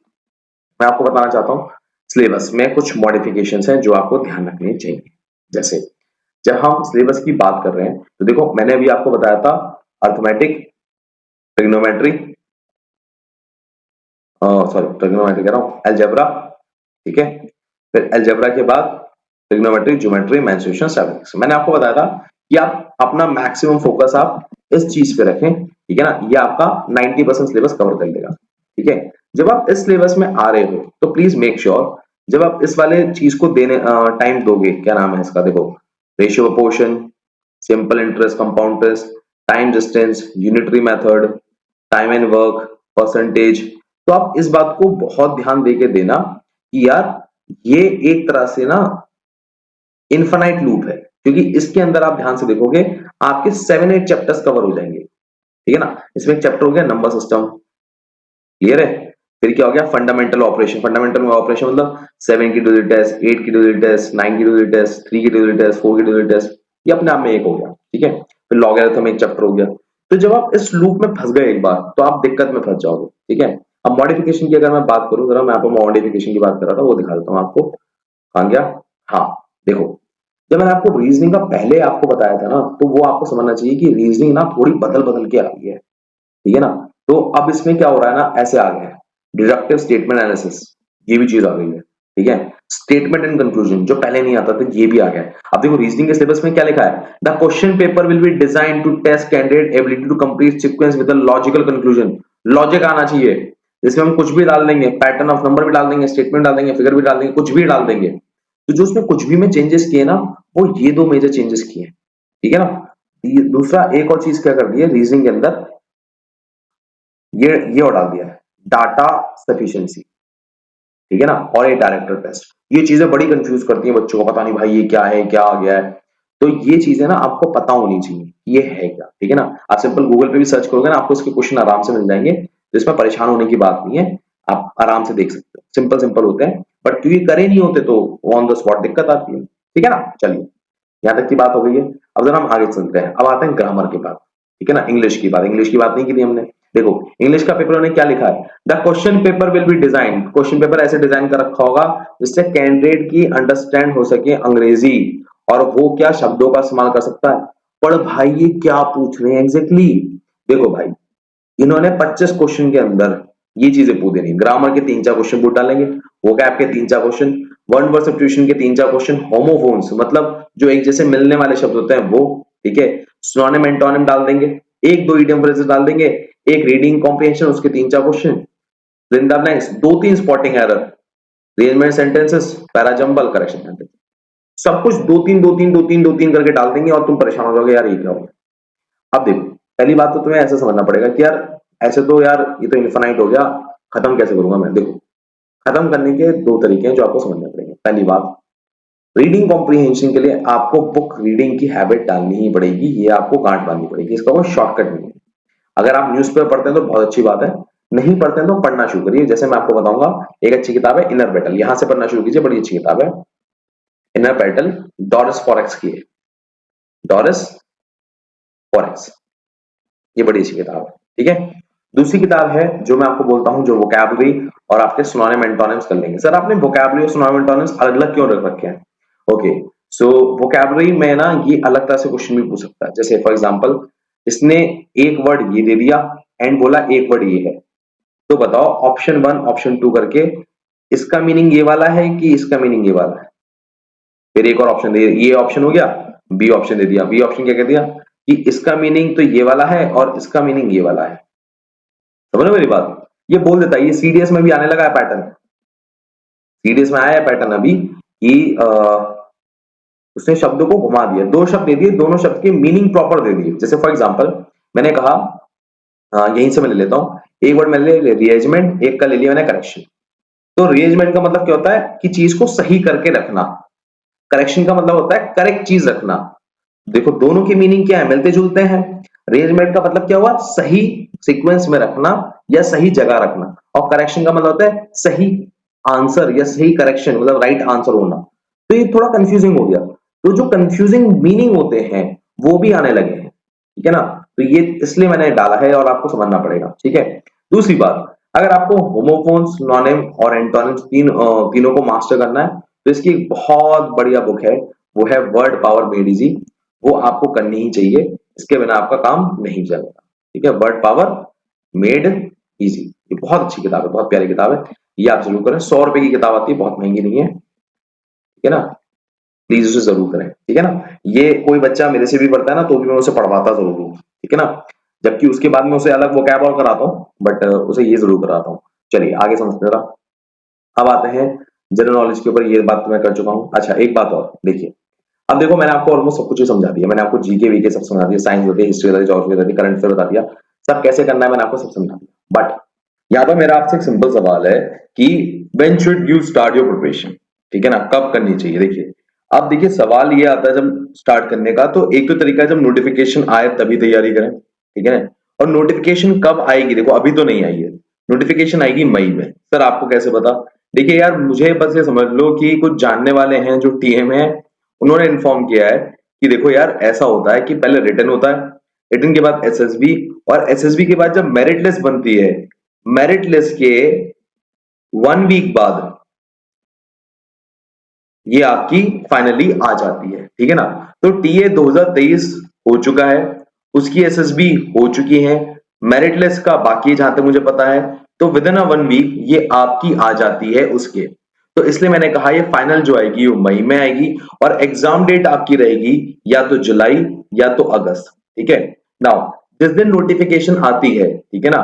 मैं आपको बताना चाहता हूँ, सिलेबस में कुछ मॉडिफिकेशंस हैं जो आपको ध्यान रखने चाहिए। जैसे जब हम सिलेबस की बात कर रहे हैं, तो देखो मैंने अभी आपको बताया था अर्थमेटिक, ट्रिग्नोमेट्री, सॉरी ट्रिग्नोमेट्री कह रहा हूँ, अलजेब्रा, ठीक है। फिर अलजेब्रा के बाद ट्रिग्नोमेट्री, ज्योमेट्री, मेंसुरेशन, स्टैटिस्टिक्स। मैंने आपको बताया था कि आप अपना मैक्सिमम फोकस आप इस चीज पे रखें, ठीक है ना, ये आपका 90% सिलेबस कवर कर लेगा, ठीक है। जब आप इस सिलेबस में आ रहे हो तो प्लीज मेक श्योर जब आप इस वाले चीज को देने टाइम दोगे, क्या नाम है इसका, देखो ratio proportion, simple interest, compound interest, time distance, unitary method, time and work, percentage, तो आप इस बात को बहुत ध्यान देके देना कि यार ये एक तरह से ना इन्फानाइट लूप है, क्योंकि इसके अंदर आप ध्यान से देखोगे आपके 7-8 चैप्टर्स कवर हो जाएंगे, ठीक है ना। इसमें एक चैप्टर हो गया नंबर सिस्टम, क्लियर है। फिर क्या हो गया फंडामेंटल ऑपरेशन, फंडामेंटल ऑपरेशन मतलब 7 की डिजिट टेस्ट, 8 की डिजिट टेस्ट, 9 की डिजिट टेस्ट, 3 की डिजिट टेस्ट, 4 की डिजिट टेस्ट, ये अपने आप में एक हो गया, ठीक है। फिर लॉगरिथम एक चैप्टर हो गया। तो जब आप इस लूप में फंस गए एक बार, तो आप दिक्कत में फंस जाओगे, ठीक है। अब मॉडिफिकेशन की अगर मैं बात करूं, जरा मैं आपको मॉडिफिकेशन की बात कर रहा था, वो दिखा देता हूं आपको। कहां गया? हाँ, देखो जब मैंने आपको रीजनिंग का पहले आपको बताया था ना, तो वो आपको समझना चाहिए कि रीजनिंग ना थोड़ी बदल बदल के आ रही है, ठीक है ना। तो अब इसमें क्या हो रहा है ना, ऐसे आ गया है डिडक्टिव स्टेटमेंट एनालिसिस, ये भी चीज आ गई है, ठीक है। स्टेटमेंट एंड कंक्लूजन जो पहले नहीं आता था, ये भी आ गया है। अब देखो रीजनिंग के सिलेबस में क्या लिखा है, the question paper will be design to test candidate ability to complete sequence with logical conclusion. Logic आना चाहिए, जिसमें हम कुछ भी डाल देंगे, पैटर्न ऑफ नंबर भी डाल देंगे, स्टेटमेंट डाल देंगे, फिगर भी डाल देंगे, कुछ भी डाल देंगे। तो जो उसमें कुछ भी में चेंजेस किए ना, वो ये दो मेजर चेंजेस किए, ठीक है ना। दूसरा एक और चीज क्या कर दी है रीजनिंग के अंदर, ये और डाल दिया है डाटा सफिशिएंसी, ठीक है ना, और एक डायरेक्टर टेस्ट। ये चीजें बड़ी कंफ्यूज करती हैं बच्चों को, पता नहीं भाई ये क्या है, क्या आ गया है। तो ये चीजें ना आपको पता होनी चाहिए ये है क्या, ठीक है ना। आप सिंपल गूगल पे भी सर्च करोगे ना, आपको इसके क्वेश्चन आराम से मिल जाएंगे, तो इसमें परेशान होने की बात नहीं है, आप आराम से देख सकते हो, सिंपल सिंपल होते हैं। बट क्योंकि करे नहीं होते तो ऑन द स्पॉट दिक्कत आती है, ठीक है ना। चलिए यहाँ तक की बात हो गई है। अब जरा हम आगे चलते हैं, अब आते हैं ग्रामर के बाद, ठीक है ना। इंग्लिश की बात नहीं की थी हमने। देखो इंग्लिश का पेपर उन्होंने क्या लिखा है, the question paper will be design, question paper ऐसे डिजाइन कर रखा होगा जिससे कैंडिडेट की अंडरस्टैंड हो सके अंग्रेजी, और वो क्या शब्दों का इस्तेमाल कर सकता है। पर भाई ये क्या पूछ रहे हैं एग्जैक्टली देखो भाई, इन्होंने 25 क्वेश्चन के अंदर ये चीजें पूछ देनी, ग्रामर के 3-4 क्वेश्चन पूछ डालेंगे, वोकैब के 3-4 क्वेश्चन, वर्ड वर्ड सब्स्टिट्यूशन के 3-4 क्वेश्चन, होमोफोन्स मतलब जो एक जैसे मिलने वाले शब्द होते हैं वो, ठीक है, सिनोनिम एंटोनिम डाल देंगे, एक दो इडियम फ्रेजेस डाल देंगे, एक रीडिंग कॉम्प्रिहेंशन उसके 3-4 question, fill in the blanks, 2-3 spotting error, rearrangement sentences, para jumble, correction sentence, सब कुछ 2-3 करके डाल देंगे और तुम परेशान हो जाओगे यार ये क्या हो गया। अब देखो पहली बात तो तुम्हें ऐसे समझना पड़ेगा कि यार ऐसे तो यार ये तो इनफाइनाइट हो गया, खत्म कैसे करूंगा मैं। देखो खत्म करने के दो तरीके हैं जो आपको समझने पड़ेंगे। पहली बात, रीडिंग कॉम्प्रिहेंशन के लिए आपको बुक रीडिंग की हैबिट डालनी ही पड़ेगी, ये आपको गांठ बांधनी पड़ेगी, इसका कोई शॉर्टकट नहीं है। अगर आप न्यूज़पेपर पढ़ते हैं तो बहुत अच्छी बात है, नहीं पढ़ते हैं तो पढ़ना शुरू करिए। जैसे मैं आपको बताऊंगा, एक अच्छी किताब है इनर बैटल, यहां से पढ़ना शुरू कीजिए, बड़ी अच्छी किताब है इनर बैटल, डॉरिस फॉरेक्स की है, डॉरिस फॉरेक्स, ये बड़ी अच्छी किताब है, ठीक है। दूसरी किताब है जो मैं आपको बोलता हूं, जो वोकैबुलरी और आपके सिनोनिम एंटोनिम्स कर लेंगे। सर आपने वोकैबुलरी और सिनोनिम एंटोनिम्स अलग अलग क्यों रख रखे हैं? ओके, सो वोकैबुलरी में ना ये अलग तरह से क्वेश्चन भी पूछ सकता है। जैसे फॉर एग्जांपल इसने एक वर्ड ये दे दिया एंड बोला एक वर्ड ये है, तो बताओ ऑप्शन 1 ऑप्शन 2 करके इसका मीनिंग ये वाला है कि इसका मीनिंग ये वाला है। फिर एक और ऑप्शन दे, ये ऑप्शन हो गया, बी ऑप्शन दे दिया, बी ऑप्शन क्या कह दिया कि इसका मीनिंग तो ये वाला है और इसका मीनिंग ये वाला है। समझ रहे मेरी बात? ये बोल देता है, ये सीडीएस में भी आने लगा है पैटर्न, सीडीएस में आया है पैटर्न अभी कि उसने शब्द को घुमा दिया, दो शब्द दे दिए, दोनों शब्द के मीनिंग प्रॉपर दे दिए। जैसे फॉर एग्जांपल मैंने कहा, यहीं से मैं ले लेता हूं, एक वर्ड मैंने ले लिया रीअरेंजमेंट, एक का ले लिया मैंने करेक्शन। तो रीअरेंजमेंट का मतलब क्या होता है कि चीज को सही करके रखना, करेक्शन का मतलब होता है करेक्ट चीज रखना। देखो दोनों की मीनिंग क्या है, मिलते जुलते हैं। रीअरेंजमेंट का मतलब क्या हुआ, सही सीक्वेंस में रखना या सही जगह रखना, और करेक्शन का मतलब होता है सही आंसर या सही करेक्शन, मतलब राइट आंसर होना। तो ये थोड़ा कंफ्यूजिंग हो गया, तो जो कंफ्यूजिंग मीनिंग होते हैं वो भी आने लगे हैं, ठीक है ना? तो ये इसलिए मैंने डाला है और आपको समझना पड़ेगा, ठीक है। दूसरी बात, अगर आपको होमोफोन्स, नॉनेम और एंटोनिम्स तीनों को मास्टर करना है, तो इसकी एक बहुत बढ़िया बुक है, वो है वर्ड पावर मेड इजी। वो आपको करनी ही चाहिए, इसके बिना आपका काम नहीं चलेगा, ठीक है। वर्ड पावर मेड इजी, ये बहुत अच्छी किताब है, बहुत प्यारी किताब है, ये आप जरूर करें। 100 रुपए की किताब आती है, बहुत महंगी नहीं है, ठीक है ना। प्लीज उसे जरूर करें, ठीक है ना। ये कोई बच्चा मेरे से भी पढ़ता है ना, तो भी मैं उसे पढ़वाता जरूर हूँ, ठीक है ना। जबकि उसके बाद में उसे अलग वो कैब और कराता हूँ, बट उसे ये जरूर कराता हूँ। चलिए आगे समझते जरा। अब आते हैं जनरल नॉलेज के ऊपर, ये बात तो मैं कर चुका हूँ। अच्छा एक बात और देखिए, अब देखो मैंने आपको ऑलमोस्ट सब कुछ ही समझा दिया, मैंने आपको जीके वीके सब समझा दिया, साइंस बता दिया, हिस्ट्री बता दी, ज्योग्राफी बता दी, करंट अफेयर बता दिया, सब कैसे करना है मैंने आपको सब समझा दिया। बट यहाँ पर मेरा आपसे एक सिंपल सवाल है कि when should you start your preparation, ठीक है ना, कब करनी चाहिए। देखिए अब देखिए सवाल ये आता है जब स्टार्ट करने का, तो एक तो तरीका है जब नोटिफिकेशन आए तभी तैयारी करें, ठीक है ना। और नोटिफिकेशन कब आएगी, देखो अभी तो नहीं आई है, नोटिफिकेशन आएगी मई में। सर आपको कैसे पता? देखिए यार मुझे बस ये समझ लो कि कुछ जानने वाले हैं जो टीएम है, उन्होंने इन्फॉर्म किया है कि देखो यार ऐसा होता है कि पहले रिटन होता है, रिटन के बाद एसएसबी, और एसएसबी के बाद जब मेरिट लिस्ट बनती है, मेरिट लिस्ट के 1 वीक बाद ये आपकी फाइनली आ जाती है, ठीक है ना। तो टीए 2023 हो चुका है, उसकी एसएसबी हो चुकी है, मेरिट लिस्ट का बाकी है जहां तक मुझे पता है। तो विद इन अ 1 वीक ये आपकी आ जाती है उसके। तो इसलिए मैंने कहा ये फाइनल जो आएगी वो मई में आएगी, और एग्जाम डेट आपकी रहेगी या तो जुलाई या तो अगस्त, ठीक है। नाउ जिस दिन नोटिफिकेशन आती है, ठीक है ना,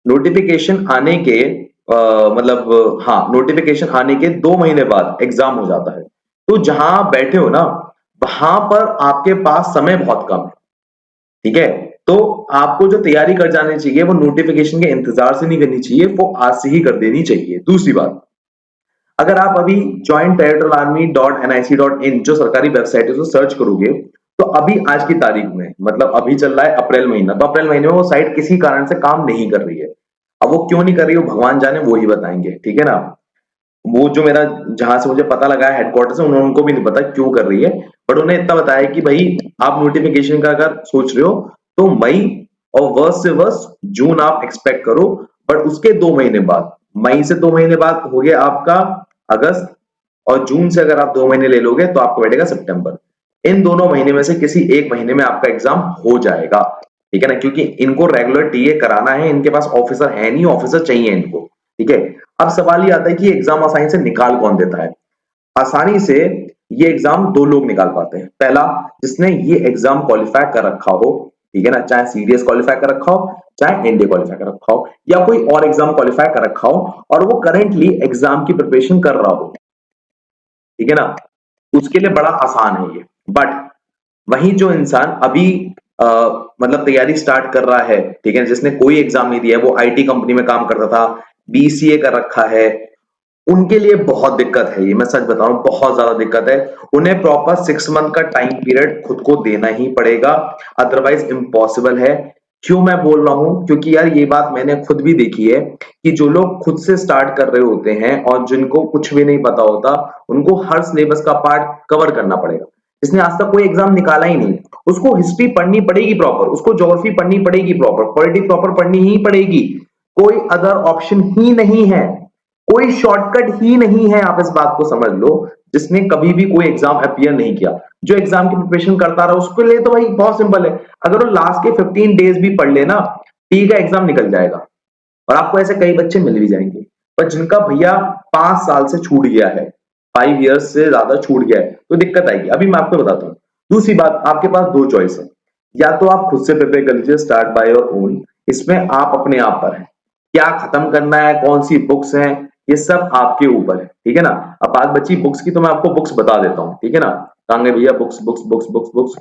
नोटिफिकेशन आने के मतलब हाँ, नोटिफिकेशन आने के 2 महीने बाद एग्जाम हो जाता है। तो जहां आप बैठे हो ना, वहां पर आपके पास समय बहुत कम है, ठीक है। तो आपको जो तैयारी कर जानी चाहिए वो नोटिफिकेशन के इंतजार से नहीं करनी चाहिए, वो आज से ही कर देनी चाहिए। दूसरी बात, अगर आप अभी joint territorial army dot NIC dot in जो सरकारी वेबसाइट है उसको सर्च करोगे, तो अभी आज की तारीख में, मतलब अभी चल रहा है अप्रैल महीना, तो अप्रैल महीने में वो साइट किसी कारण से काम नहीं कर रही है। अब वो क्यों नहीं कर रही है भगवान जाने, वो ही बताएंगे, ठीक है ना। वो जो मेरा जहां से मुझे पता लगा है हेडक्वार्टर से, उनको भी नहीं पता क्यों कर रही है, बट उन्हें इतना बताया कि भाई आप नोटिफिकेशन का अगर सोच रहे हो तो मई और वर्ष से वर्ष जून आप एक्सपेक्ट करो, बट उसके 2 महीने बाद, मई से 2 महीने बाद हो गया आपका अगस्त, और जून से अगर आप 2 महीने ले लोगे तो आपको बैठेगा सितंबर। इन दोनों महीने में से किसी एक महीने में आपका एग्जाम हो जाएगा, ठीक है ना, क्योंकि इनको रेगुलर टीए कराना है, इनके पास ऑफिसर है नहीं, ऑफिसर चाहिए इनको, ठीक है। अब सवाल ये आता है कि एग्जाम आसानी से निकाल कौन देता है? आसानी से ये एग्जाम दो लोग निकाल पाते हैं। पहला, जिसने ये एग्जाम क्वालिफाई कर रखा हो, ठीक है ना, चाहे सीडीएस क्वालिफाई कर रखा हो, चाहे एनडीए क्वालिफाई कर रखा हो, या कोई और एग्जाम क्वालिफाई कर रखा हो और वो करेंटली एग्जाम की प्रिपरेशन कर रहा हो, ठीक है ना, उसके लिए बड़ा आसान है ये। बट वहीं जो इंसान अभी अ, मतलब तैयारी स्टार्ट कर रहा है, ठीक है, जिसने कोई एग्जाम नहीं दिया है, वो आईटी कंपनी में काम करता था, बीसीए कर रखा है, उनके लिए बहुत दिक्कत है ये, मैं सच बता रहा हूं, बहुत ज्यादा दिक्कत है। उन्हें प्रॉपर 6 मंथ का टाइम पीरियड खुद को देना ही पड़ेगा, अदरवाइज इम्पॉसिबल है। क्यों मैं बोल रहा हूं, क्योंकि यार ये बात मैंने खुद भी देखी है कि जो लोग खुद से स्टार्ट कर रहे होते हैं और जिनको कुछ भी नहीं पता होता, उनको हर सिलेबस का पार्ट कवर करना पड़ेगा। जिसने आज तक कोई एग्जाम निकाला ही नहीं, उसको हिस्ट्री पढ़नी पड़ेगी प्रॉपर, उसको ज्योग्राफी पढ़नी पड़ेगी प्रॉपर, पॉलिटी प्रॉपर पढ़नी ही पड़ेगी, कोई अदर ऑप्शन ही नहीं है, कोई शॉर्टकट ही नहीं है। आप इस बात को समझ लो, जिसने कभी भी कोई एग्जाम अपियर नहीं किया, जो एग्जाम की प्रिपरेशन करता रहा, उसके लिए तो भाई बहुत सिंपल है, अगर वो लास्ट के 15 डेज भी पढ़ लेना, टी का एग्जाम निकल जाएगा, और आपको ऐसे कई बच्चे मिल भी जाएंगे। पर जिनका भैया 5 साल से छूट गया है, 5 इयर्स से ज्यादा छूट गया है, तो दिक्कत आएगी। अभी मैं आपको बताता हूँ। दूसरी बात, आपके पास दो चॉइस है, या तो आप खुद से प्रिपेयर कर लीजिए, स्टार्ट बाय योर ओन, इसमें आप अपने आप पर हैं, क्या खत्म करना है, कौन सी बुक्स हैं, ये सब आपके ऊपर है, ठीक है ना। अब बात बची बुक्स की, तो मैं आपको बुक्स बता देता हूँ, ठीक है ना। कहाँ गए भैया books books books books books.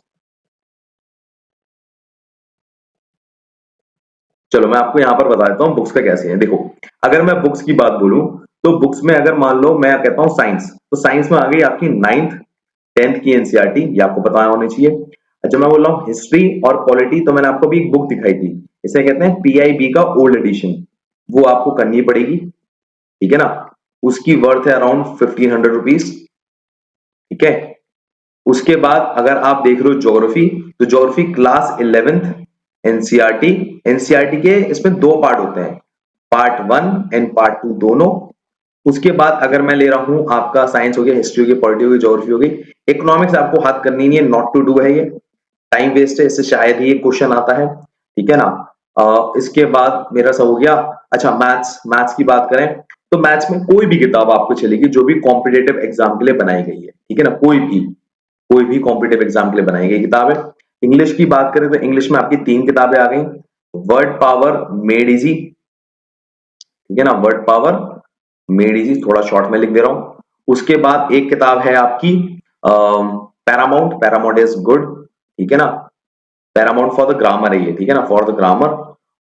चलो मैं आपको यहाँ पर बता देता हूँ बुक्स का कैसे है। देखो, अगर मैं बुक्स की बात बोलूं, तो बुक्स में अगर मान लो मैं कहता हूँ साइंस, तो साइंस में आ गई आपकी 9th 10th की एनसीईआरटी, ये आपको पता होनी चाहिए। अच्छा मैं बोल रहा हूँ हिस्ट्री और पॉलिटी, तो मैंने आपको भी एक बुक दिखाई थी, इसे कहते हैं पीआईबी का ओल्ड एडिशन, वो आपको करनी पड़ेगी, ठीक है ना। उसकी वर्थ है अराउंड 1500 रुपीज, ठीक है। उसके बाद अगर आप देख रहे हो ज्योग्राफी, तो geography class 11th NCERT, NCERT के इसमें दो पार्ट होते हैं, पार्ट 1 एंड पार्ट 2 दोनों। उसके बाद अगर मैं ले रहा हूं आपका साइंस हो गया, हिस्ट्री हो गई, पॉलिटी हो गई, ज्योग्राफी हो गई, इकोनॉमिक्स आपको हाथ करनी नहीं है, नॉट टू डू है ये, टाइम वेस्ट है, इससे शायद ही ये क्वेश्चन आता है, ठीक है ना। इसके बाद मेरा सब हो गया। अच्छा मैथ्स, मैथ्स की बात करें, तो मैथ्स में कोई भी किताब आपको चलेगी जो भी कॉम्पिटेटिव एग्जाम के लिए बनाई गई है, ठीक है ना, कोई भी कॉम्पिटेटिव एग्जाम के लिए बनाई गई किताब है। इंग्लिश की बात करें, तो इंग्लिश में आपकी 3 किताबें आ गई, वर्ड पावर मेड इजी, ठीक है ना, वर्ड पावर मेड इजी, थोड़ा शॉर्ट में लिख दे रहा हूं। उसके बाद एक किताब है आपकी पैरामाउंट, पैरामाउंट इज गुड, ठीक है ना, पैरामाउंट फॉर द ग्रामर है ये, ठीक है ना, फॉर द ग्रामर।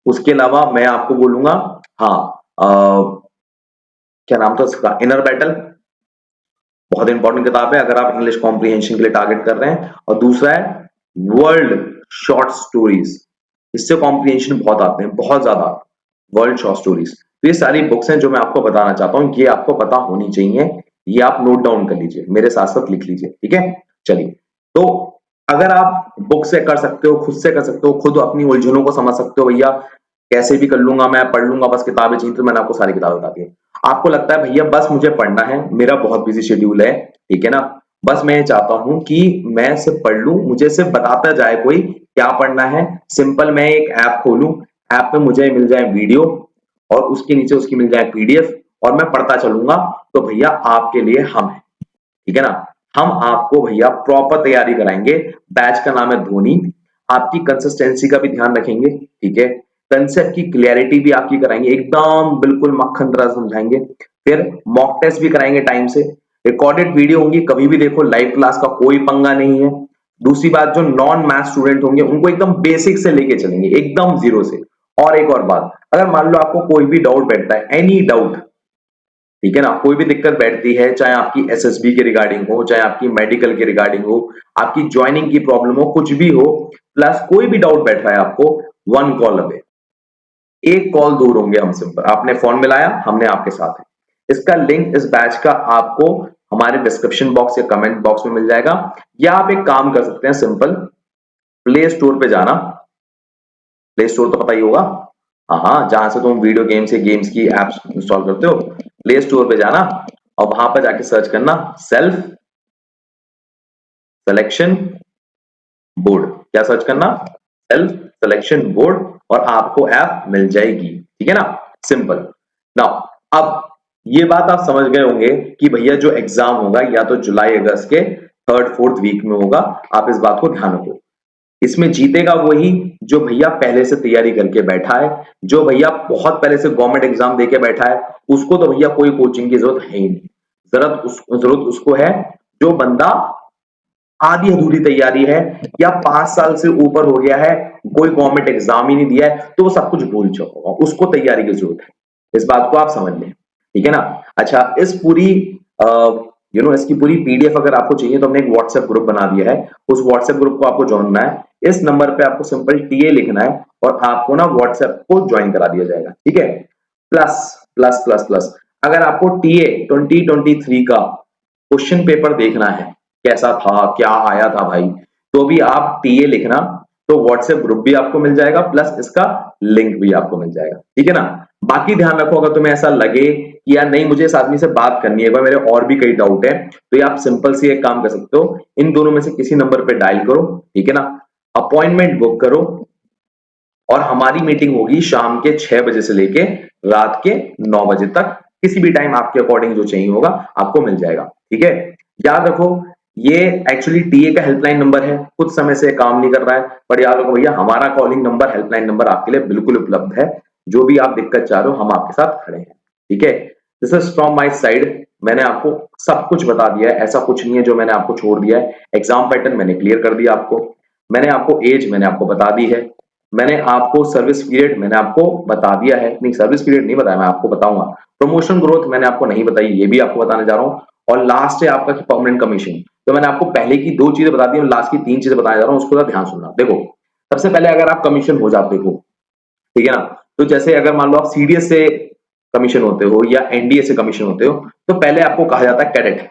उसके अलावा मैं आपको बोलूंगा, हाँ, क्या नाम था उसका, इनर बैटल, बहुत इंपॉर्टेंट किताब है अगर आप इंग्लिश कॉम्प्रिहेंशन के लिए टारगेट कर रहे हैं। और दूसरा है वर्ल्ड शॉर्ट स्टोरीज, इससे कॉम्प्रिहेंशन बहुत आते हैं, बहुत ज्यादा, वर्ल्ड शॉर्ट स्टोरीज। तो ये सारी बुक्स हैं जो मैं आपको बताना चाहता हूँ, ये आपको पता होनी चाहिए, ये आप नोट डाउन कर लीजिए, मेरे साथ साथ लिख लीजिए, ठीक है। चलिए, तो अगर आप बुक से कर सकते हो, खुद से कर सकते हो, खुद अपनी उलझनों को समझ सकते हो, भैया कैसे भी कर लूंगा, मैं पढ़ लूंगा, बस किताबें चाहिए, तो मैंने आपको सारी किताबें बता दी। आपको लगता है भैया बस मुझे पढ़ना है, मेरा बहुत बिजी शेड्यूल है, ठीक है ना, बस मैं ये चाहता हूं कि मैं सिर्फ पढ़ लूं, मुझे सिर्फ बताता जाए कोई क्या पढ़ना है, सिंपल मैं एक ऐप खोलूं, ऐप में मुझे मिल जाए वीडियो और उसके नीचे उसकी मिल जाए पीडीएफ और मैं पढ़ता चलूंगा, तो भैया आपके लिए हम है, ठीक है ना। हम आपको भैया प्रॉपर तैयारी कराएंगे, बैच का नाम है धोनी, आपकी कंसिस्टेंसी का भी ध्यान रखेंगे, ठीक है, कंसेप्ट की क्लियरिटी भी आपकी कराएंगे, एकदम बिल्कुल मक्खन तरह समझाएंगे। फिर मॉक टेस्ट भी कराएंगे टाइम से, रिकॉर्डेड वीडियो होंगी, कभी भी देखो, लाइव क्लास का कोई पंगा नहीं है। दूसरी बात, जो नॉन मैथ स्टूडेंट होंगे उनको एकदम बेसिक से लेके चलेंगे, एकदम जीरो से। और एक और बात, अगर मान लो आपको कोई भी डाउट बैठता है, एनी डाउट, ठीक है ना, कोई भी दिक्कत बैठती है, चाहे आपकी एसएसबी के रिगार्डिंग हो, चाहे आपकी मेडिकल के रिगार्डिंग हो, आपकी ज्वाइनिंग की प्रॉब्लम हो, कुछ भी हो, प्लस कोई भी डाउट बैठ रहा है आपको, 1 कॉल अवे, एक कॉल दूर होंगे हम सिंपल, आपने फोन मिलाया, हमने आपके साथ है। इसका लिंक इस बैच का आपको हमारे डिस्क्रिप्शन बॉक्स या कमेंट बॉक्स में मिल जाएगा, या आप एक काम कर सकते हैं सिंपल, प्ले स्टोर पे जाना, प्ले स्टोर तो पता ही होगा, हाँ हाँ, जहां से तुम वीडियो गेम्स या गेम्स की एप्स इंस्टॉल करते हो, प्ले स्टोर पे जाना और वहां पर जाके सर्च करना सेल्फ सिलेक्शन बोर्ड, क्या सर्च करना, सेल्फ सिलेक्शन बोर्ड, और आपको ऐप मिल जाएगी, ठीक है ना, सिंपल। नाउ अब ये बात आप समझ गए होंगे कि भैया जो एग्जाम होगा या तो जुलाई अगस्त के 3rd 4th वीक में होगा, आप इस बात को ध्यान रखो। इसमें जीतेगा वही जो भैया पहले से तैयारी करके बैठा है, जो भैया बहुत पहले से गवर्नमेंट एग्जाम देके बैठा है, उसको तो भैया कोई कोचिंग की जरूरत है ही नहीं, जरूरत उसको है जो बंदा आधी अधूरी तैयारी है, या 5 साल से ऊपर हो गया है, कोई गवर्नमेंट एग्जाम ही नहीं दिया है, तो वो सब कुछ भूल चुका होगा, उसको तैयारी की जरूरत है, इस बात को आप समझ लें, ठीक है ना। अच्छा, इस पूरी इसकी पूरी पीडीएफ अगर आपको चाहिए, तो हमने एक व्हाट्सएप ग्रुप बना दिया है, उस व्हाट्सएप ग्रुप को आपको ज्वाइनना है, इस नंबर पे आपको सिंपल टीए लिखना है और आपको ना व्हाट्सएप को ज्वाइन करा दिया जाएगा, ठीक है। प्लस प्लस प्लस प्लस, अगर आपको टीए 2023 का क्वेश्चन पेपर देखना है, कैसा था, क्या आया था भाई, तो भी आप टीए लिखना, तो व्हाट्सएप ग्रुप भी आपको मिल जाएगा, प्लस इसका लिंक भी आपको मिल जाएगा, ठीक है ना। बाकी ध्यान रखो, अगर तुम्हें ऐसा लगे कि यार नहीं मुझे इस आदमी से बात करनी है, मेरे और भी कई डाउट है, तो ये आप सिंपल सी एक काम कर सकते हो, इन दोनों में से किसी नंबर पे डायल करो, ठीक है ना, अपॉइंटमेंट बुक करो, और हमारी मीटिंग होगी शाम के 6 बजे से लेके रात के 9 बजे तक, किसी भी टाइम आपके अकॉर्डिंग जो चाहिए होगा आपको मिल जाएगा, ठीक है। याद रखो, ये एक्चुअली टीए का हेल्पलाइन नंबर है, कुछ समय से काम नहीं कर रहा है, पर याद रखो भैया हमारा कॉलिंग नंबर, हेल्पलाइन नंबर आपके लिए बिल्कुल उपलब्ध है, जो भी आप दिक्कत चाह रहे हो हम आपके साथ खड़े हैं, ठीक है। This is from my side, मैंने आपको सब कुछ बता दिया है, ऐसा कुछ नहीं है जो मैंने आपको छोड़ दिया है। एग्जाम पैटर्न मैंने क्लियर कर दिया आपको, मैंने आपको एज मैंने आपको बता दी है, मैंने आपको सर्विस पीरियड मैंने आपको बता दिया है, नहीं सर्विस पीरियड नहीं बताया, मैं आपको बताऊंगा। प्रमोशन ग्रोथ मैंने आपको नहीं बताई, ये भी आपको बताने जा रहा हूँ। और लास्ट है आपका परमानेंट कमीशन। तो मैंने आपको पहले की 2 चीजें बता दी और लास्ट की 3 चीजें बताने जा रहा हूँ, उसको जरा ध्यान सुनना। देखो, सबसे पहले अगर आप कमीशन हो जाते हो, ठीक है ना, तो जैसे अगर मान लो आप सीडीएस से कमीशन होते हो या एनडीए से कमीशन होते हो, तो पहले आपको कहा जाता है कैडेट।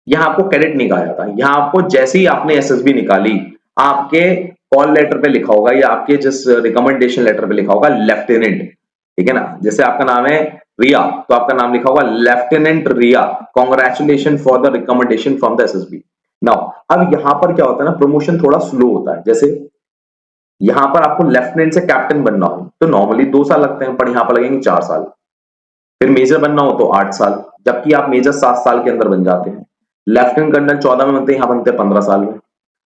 यहाँ आपको कैडेट नहीं कहा जाता, यहाँ आपको जैसे ही आपने एसएसबी निकाली, आपके कॉल लेटर पे लिखा होगा या आपके जिस रिकमेंडेशन लेटर पे लिखा होगा लेफ्टिनेंट, ठीक है ना। जैसे आपका नाम है रिया, तो आपका नाम लिखा होगा lieutenant Riya, congratulation for the recommendation from the SSB. Now अब यहाँ पर क्या होता है ना, प्रमोशन थोड़ा स्लो होता है। जैसे यहाँ पर आपको लेफ्टिनेंट से कैप्टन बनना हो तो नॉर्मली 2 साल लगते हैं, पर यहाँ पर लगेंगे 4 साल। फिर मेजर बनना हो तो 8 साल, जबकि आप मेजर 7 साल के अंदर बन जाते हैं। लेफ्टिनेंट कर्नल 14 में बनते हैं, यहाँ बनते हैं 15 साल में,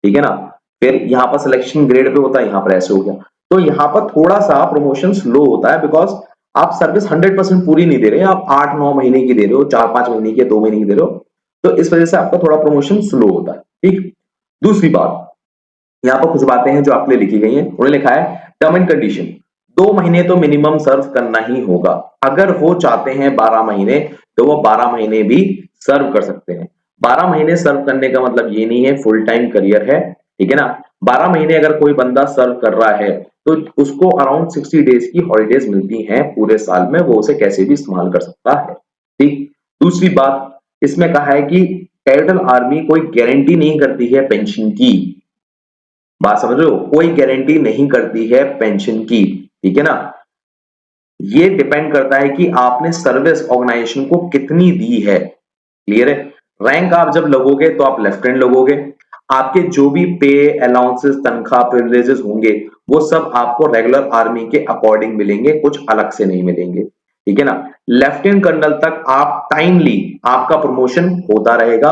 ठीक है ना। फिर यहाँ पर सिलेक्शन ग्रेड पे होता है, यहाँ पर ऐसे हो गया। तो यहाँ पर थोड़ा सा प्रमोशन स्लो होता है, बिकॉज आप सर्विस 100% पूरी नहीं दे रहे, आप 8-9 महीने की दे रहे हो, 4-5 महीने की, 2 महीने की दे रहे हो, तो इस वजह से आपका थोड़ा प्रमोशन स्लो होता है, ठीक। दूसरी बात, यहाँ पर कुछ बातें हैं जो आपके लिए लिखी गई हैं, उन्हें लिखा है टर्म एंड कंडीशन। 2 महीने तो मिनिमम सर्व करना ही होगा। अगर वो चाहते हैं 12 महीने, तो वो 12 महीने भी सर्व कर सकते हैं। 12 महीने सर्व करने का मतलब ये नहीं है फुल टाइम करियर है, ठीक है ना। 12 महीने अगर कोई बंदा सर्व कर रहा है तो उसको अराउंड 60 डेज की हॉलीडेज मिलती हैं पूरे साल में, वो उसे कैसे भी इस्तेमाल कर सकता है, ठीक। दूसरी बात, इसमें कहा है कि टेरिटोरियल आर्मी कोई गारंटी नहीं करती है पेंशन की। बात समझ रहे हो, कोई गारंटी नहीं करती है पेंशन की, ठीक है ना। ये डिपेंड करता है कि आपने सर्विस ऑर्गेनाइजेशन को कितनी दी है, क्लियर है। रैंक आप जब लगोगे तो आप लेफ्टिनेंट लगोगे, आपके जो भी पे अलाउंसेस तनख्वाह प्रिविलेजेस होंगे वो सब आपको रेगुलर आर्मी के अकॉर्डिंग मिलेंगे, कुछ अलग से नहीं मिलेंगे, ठीक है ना। लेफ्टिनेंट कर्नल तक आप टाइमली आपका प्रमोशन होता रहेगा,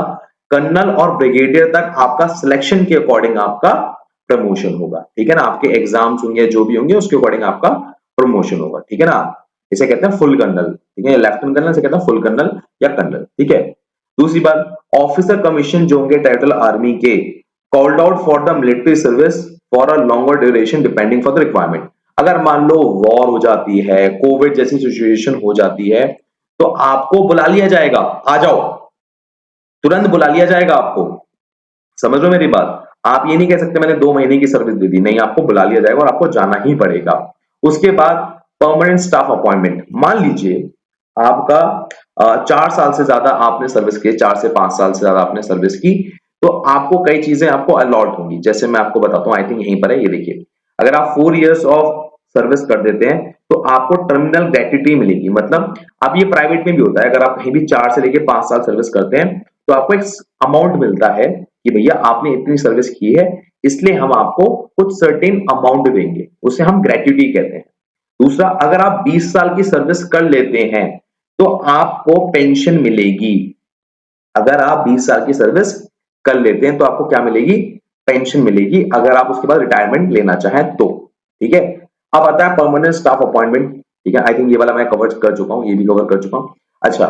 कर्नल और ब्रिगेडियर तक आपका सिलेक्शन के अकॉर्डिंग आपका प्रमोशन होगा, ठीक है ना। आपके एग्जाम्स होंगे जो भी होंगे उसके अकॉर्डिंग आपका प्रमोशन होगा, ठीक है ना। इसे कहते हैं फुल कर्नल, ठीक है, लेफ्टिनेंट कर्नल से कहते हैं फुल कर्नल या कर्नल, ठीक है। दूसरी बात, ऑफिसर कमीशन जो होंगे टेरिटोरियल आर्मी के, called out for the military service for a longer duration depending for the requirement. अगर मान लो वॉर हो जाती है, कोविड जैसी सिचुएशन हो जाती है, तो आपको बुला लिया जाएगा, आ जाओ, तुरंत बुला लिया जाएगा आपको। समझ लो मेरी बात, आप ये नहीं कह सकते मैंने 2 महीने की सर्विस दे दी, नहीं, आपको बुला लिया जाएगा और आपको जाना ही पड़ेगा। उसके बाद परमानेंट स्टाफ अपॉइंटमेंट, मान लीजिए आपका 4 साल से ज्यादा आपने सर्विस की, 4 से 5 साल से ज्यादा आपने सर्विस की, तो आपको कई चीजें आपको अलॉट होंगी। जैसे मैं आपको बताता हूँ, आई थिंक यहीं पर है, ये देखिए, अगर आप 4 years ऑफ सर्विस कर देते हैं तो आपको टर्मिनल ग्रेट्युटी मिलेगी। मतलब अब ये प्राइवेट में भी होता है, अगर आप कहीं भी 4 से लेके 5 साल सर्विस करते हैं तो आपको एक अमाउंट मिलता है कि भैया आपने इतनी सर्विस की है, इसलिए हम आपको कुछ सर्टेन अमाउंट देंगे, उसे हम ग्रेट्युटी कहते हैं। दूसरा, अगर आप 20 साल की सर्विस कर लेते हैं तो आपको पेंशन मिलेगी। अगर आप 20 साल की सर्विस कर लेते हैं तो आपको क्या मिलेगी, पेंशन मिलेगी, अगर आप उसके बाद रिटायरमेंट लेना चाहें तो, ठीक है। अब आता है परमानेंट स्टाफ अपॉइंटमेंट, ठीक है, आई थिंक ये वाला मैं कवर कर चुका हूं, ये भी कवर कर चुका हूं। अच्छा,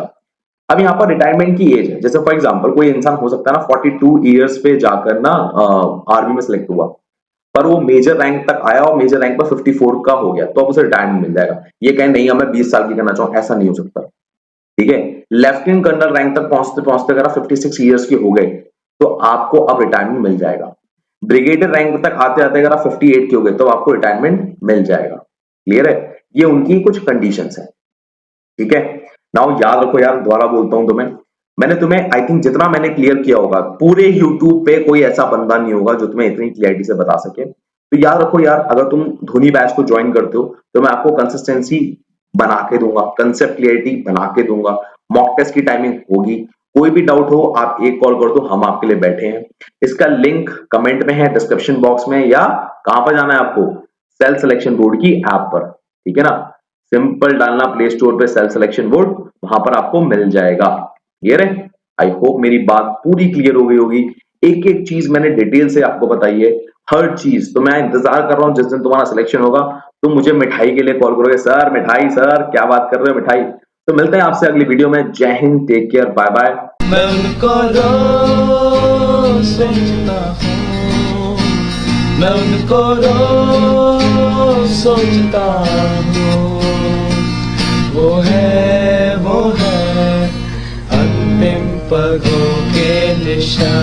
अब यहाँ पर रिटायरमेंट की एज है, जैसे फॉर एग्जांपल कोई इंसान हो सकता है ना 42 इयर्स पे जाकर ना आर्मी में सिलेक्ट हुआ, पर वो मेजर रैंक तक आया और मेजर रैंक पर 54 का हो गया, तो अब उसे रिटायरमेंट मिल जाएगा। ये कहें नहीं मैं 20 साल की करना चाहूँ, ऐसा नहीं हो सकता, ठीक है। लेफ्टिनेंट कर्नल रैंक तक पहुंचते पहुंचते अगर आप 56 इयर्स के हो गए तो आपको अब रिटायरमेंट मिल जाएगा। ब्रिगेडियर रैंक तक आते आते अगर आप 58 के हो गए तो आपको रिटायरमेंट मिल जाएगा, क्लियर है। ये उनकी कुछ कंडीशंस है, ठीक है। नाउ याद रखो यार, दोबारा बोलता हूं तुम्हें, मैंने तुम्हें आई थिंक जितना मैंने क्लियर किया होगा, पूरे यूट्यूब पे कोई ऐसा बंदा नहीं होगा जो तुम्हें इतनी क्लियरिटी से बता सके। तो याद रखो यार, अगर तुम धोनी बैच को ज्वाइन करते हो तो मैं आपको कंसिस्टेंसी बना के दूंगा, कंसेप्ट क्लियरिटी बना के दूंगा, मॉक टेस्ट की टाइमिंग होगी। कोई भी डाउट हो आप एक कॉल कर दो, हम आपके लिए बैठे हैं। इसका लिंक कमेंट में है, डिस्क्रिप्शन बॉक्स में, या कहां पर जाना है आपको, सेल्फ सिलेक्शन बोर्ड की ऐप पर, ठीक है ना। सिंपल डालना प्ले स्टोर पे सेल्फ सिलेक्शन बोर्ड, वहां पर आपको मिल जाएगा, क्लियर है। आई होप मेरी बात पूरी क्लियर हो गई होगी, एक एक चीज मैंने डिटेल से आपको बताई है, हर चीज। तो मैं इंतजार कर रहा हूं जिस दिन तुम्हारा सिलेक्शन होगा, तुम मुझे मिठाई के लिए कॉल करोगे, सर मिठाई सर क्या बात कर रहे हो मिठाई। तो मिलते हैं आपसे अगली वीडियो में। Jai Hind, take care, bye bye. मैं उनको रोज सोचता हूँ, मैं उनको रोज सोचता हूँ। वो है अंतिम पलों के निशान।